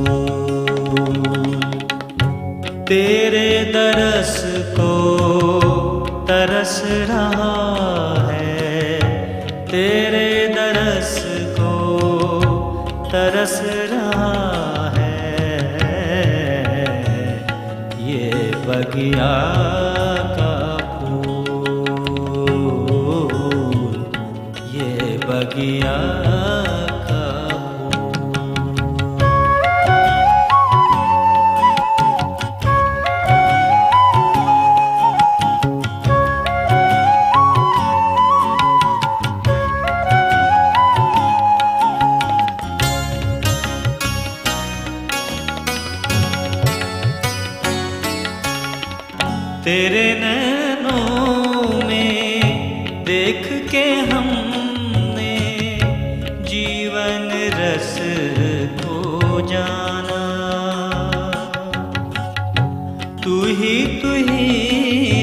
तेरे दरस को तरस रहा है, तेरे दरस को तरस रहा है। ये बगिया का फूल, ये बगिया का तेरे नैनों में देख के हमने जीवन रस को जाना। तू ही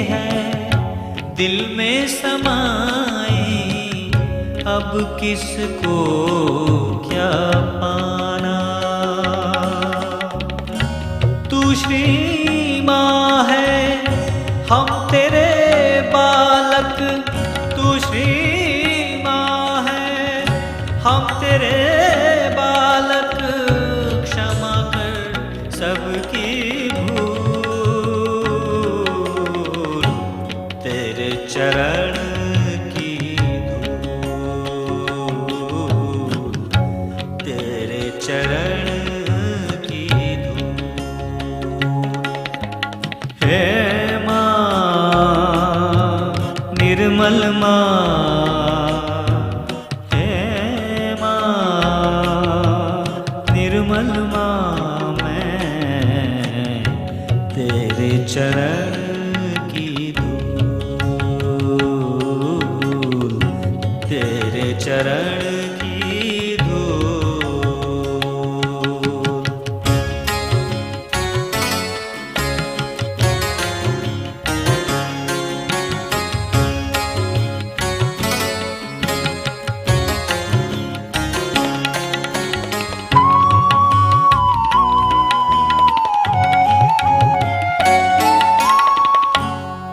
है दिल में समाई, अब किसको क्या पाना। तू श्री माँ है हम तेरे बालक, तू श्री माँ है हम तेरे बालक, क्षमा कर सबकी भूल, तेरे चरण की धूल, तेरे चरण की धूल। हे माँ निर्मल माँ, हे माँ निर्मल माँ, मैं तेरे चरण की धूल, तेरे चरण की धूल।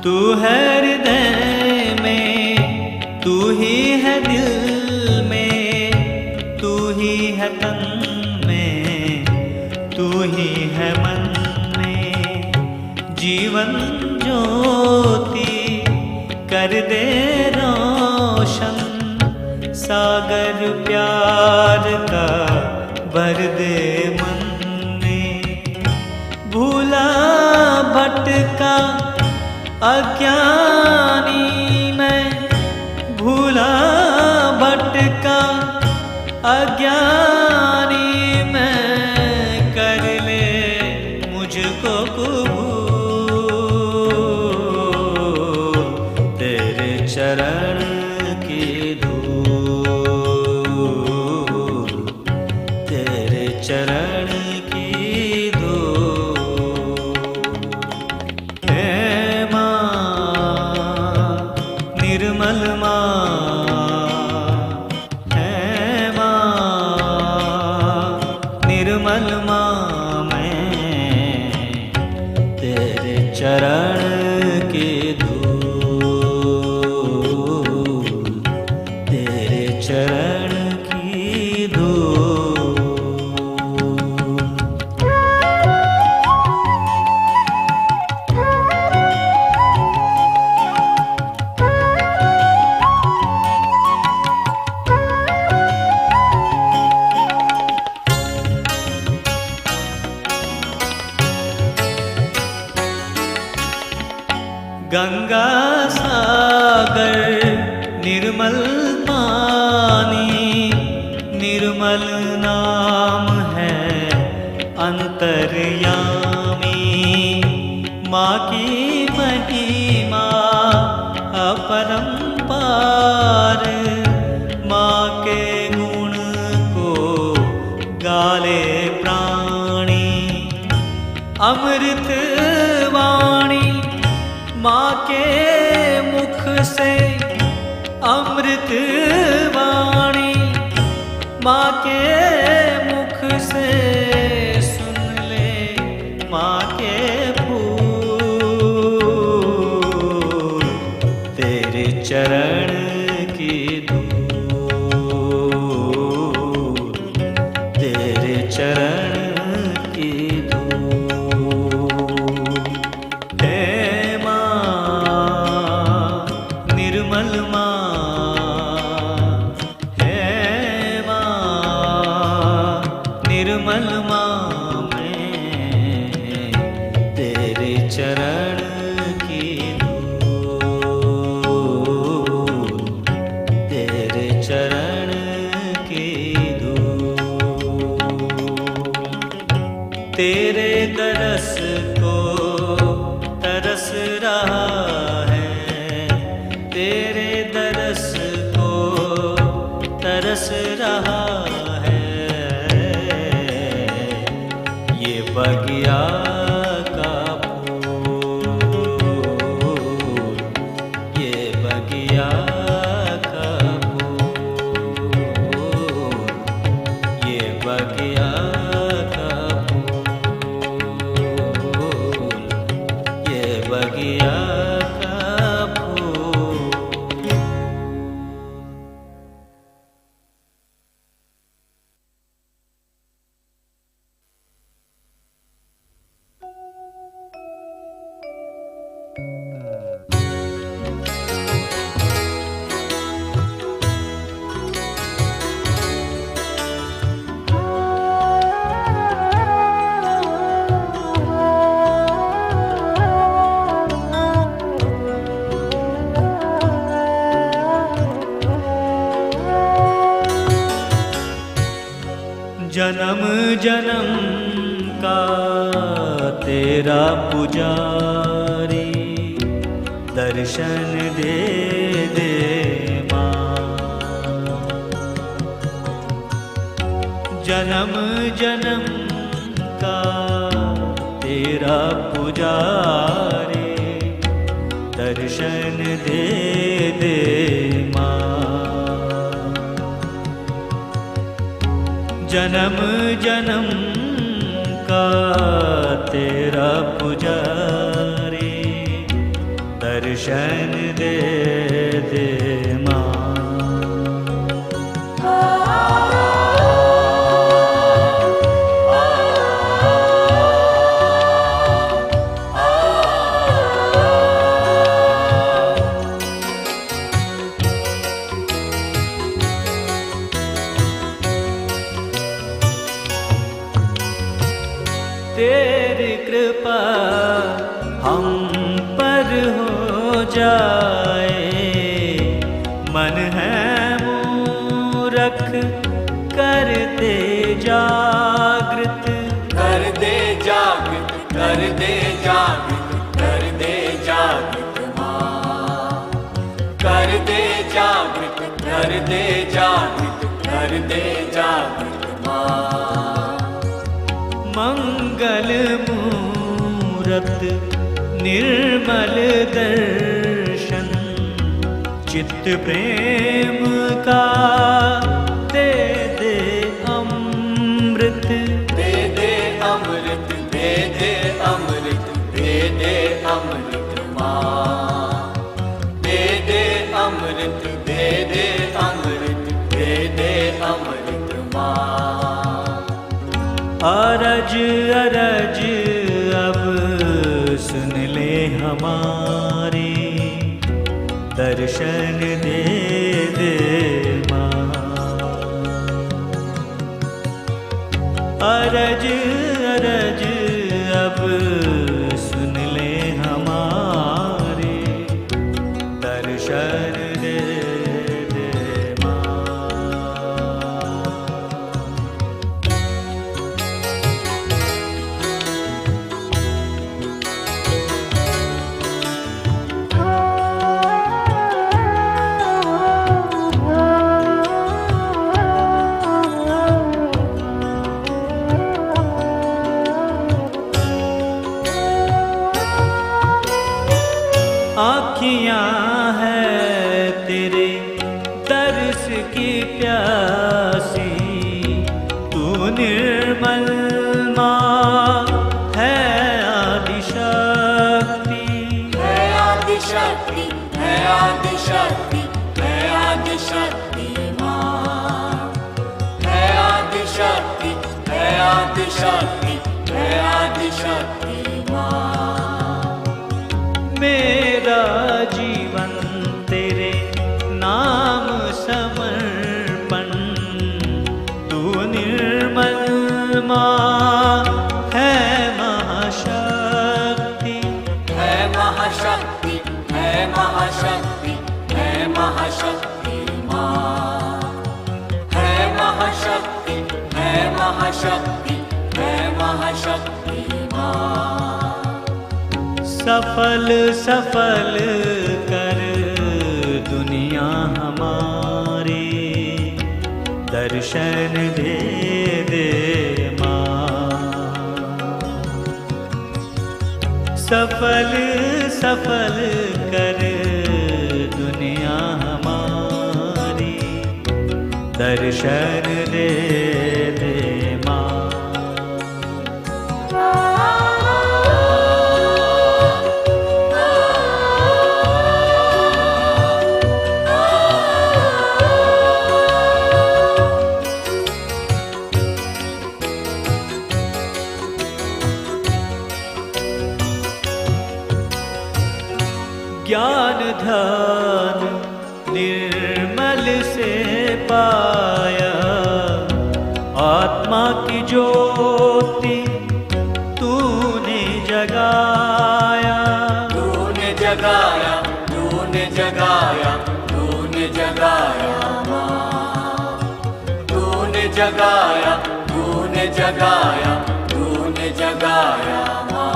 तू है हृदय में, तू ही है दिल में, तू ही है तन में, तू ही है मन में। जीवन ज्योति कर दे रोशन, सागर प्यार का भर दे मन में। भूला भटका अज्ञानी मैं, भूला भटका अज्ञानी मैं, कर ले मुझको कबूल, तेरे चरण की धूल, तेरे चरण की धूल। हे निर्मल माँ, है माँ निर्मल माँ, मैं तेरे चरण की धूल, तेरे चरण की धूल। गंगा सागर निर्मल पानी, निर्मल नाम है अंतर्यामी। माँ की महिमा अपरंपार, माँ के गुण को गाले प्राणी। अमृत वाणी माँ के मुख से, अमृत वाणी माँ के मुख से, सुन ले माँ के फूल, तेरे चरण की धूल, तेरे चरण की धूल। हे निर्मल माँ, है माँ निर्मल माँ, मैं तेरे चरण की धूल, तेरे चरण की धूल। तेरे दरस को तरस रहा है, तेरे दरस को तरस रहा है। ये बगिया का फूल, ये बगिया का फूल, ये बगिया का फूल, ये बगिया का फूल। जन्म जन्म का तेरा पुजारी, दर्शन दे दे माँ। जन्म जन्म का तेरा पुजारी, दर्शन दे दे माँ। जन्म जन्म का तेरा पुजारी, दर्शन दे दे माँ। तेरी कृपा हम पर हो जाए, मन है मूरख कर दे जागृत, कर दे जागृत, कर दे जागृत, कर दे जागृत माँ। कर दे जागृत, कर दे जागृत, कर दे जागृत माँ। मंगल मूरत निर्मल दर्शन, चित्त प्रेम का दे दे अमृत, दे दे अमृत, दे दे अमृत, दे दे अमृत माँ। दे दे अमृत, दे दे अमृत, दे दे अमृत माँ। अरज अरज अब सुन ले हमारी, दर्शन दे दे माँ। अरज अरज अब सुन ले हमारी, दर्शन दे दे माँ। आँखियाँ है तेरे दर्श की प्यासी, तू निर्मल माँ है आदि शक्ति, है आदि शक्ति, है आदि शक्ति, है आदि शक्ति माँ। है आदि शक्ति, है आदि शक्ति, है आदि शक्ति माँ। मेरा जीवन तेरे नाम समर्पण, तू निर्मल माँ है महाशक्ति, है महाशक्ति, है महाशक्ति, है महाशक्ति माँ। है महाशक्ति, है महाशक्ति, है महाशक्ति माँ। सफल सफल कर दुनिया हमारी, दर्शन दे दे माँ। सफल सफल कर दुनिया दर्शन दे दे माँ। ज्ञान ध्यान निर्मल से पाया, आत्मा की ज्योति तूने जगाया। तूने जगाया, तूने जगाया, तूने जगाया माँ। तूने जगाया, तूने जगाया, तूने जगाया माँ।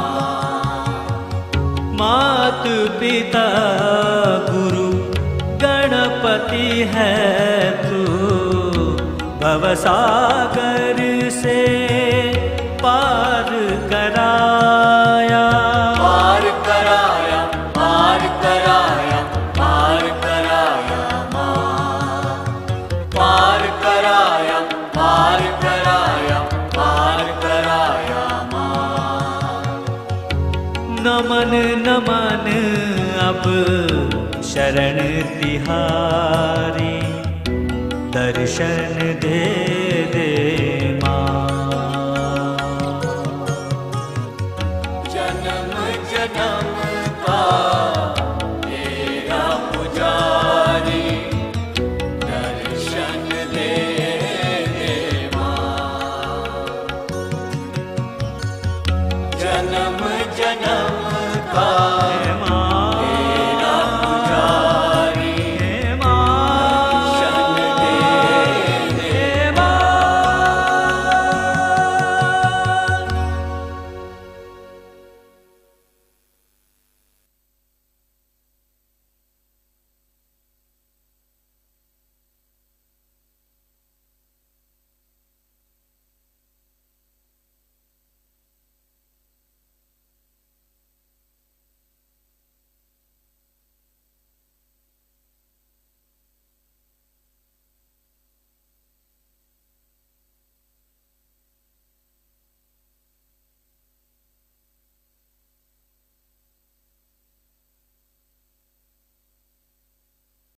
मात पिता गुरु गणपति है तू, भवसागर से पार कराया। पार कराया, पार कराया, पार कराया माँ। पार कराया, पार कराया, पार कराया माँ। नमन नमन अब शरण तिहारी, दर्शन दे दे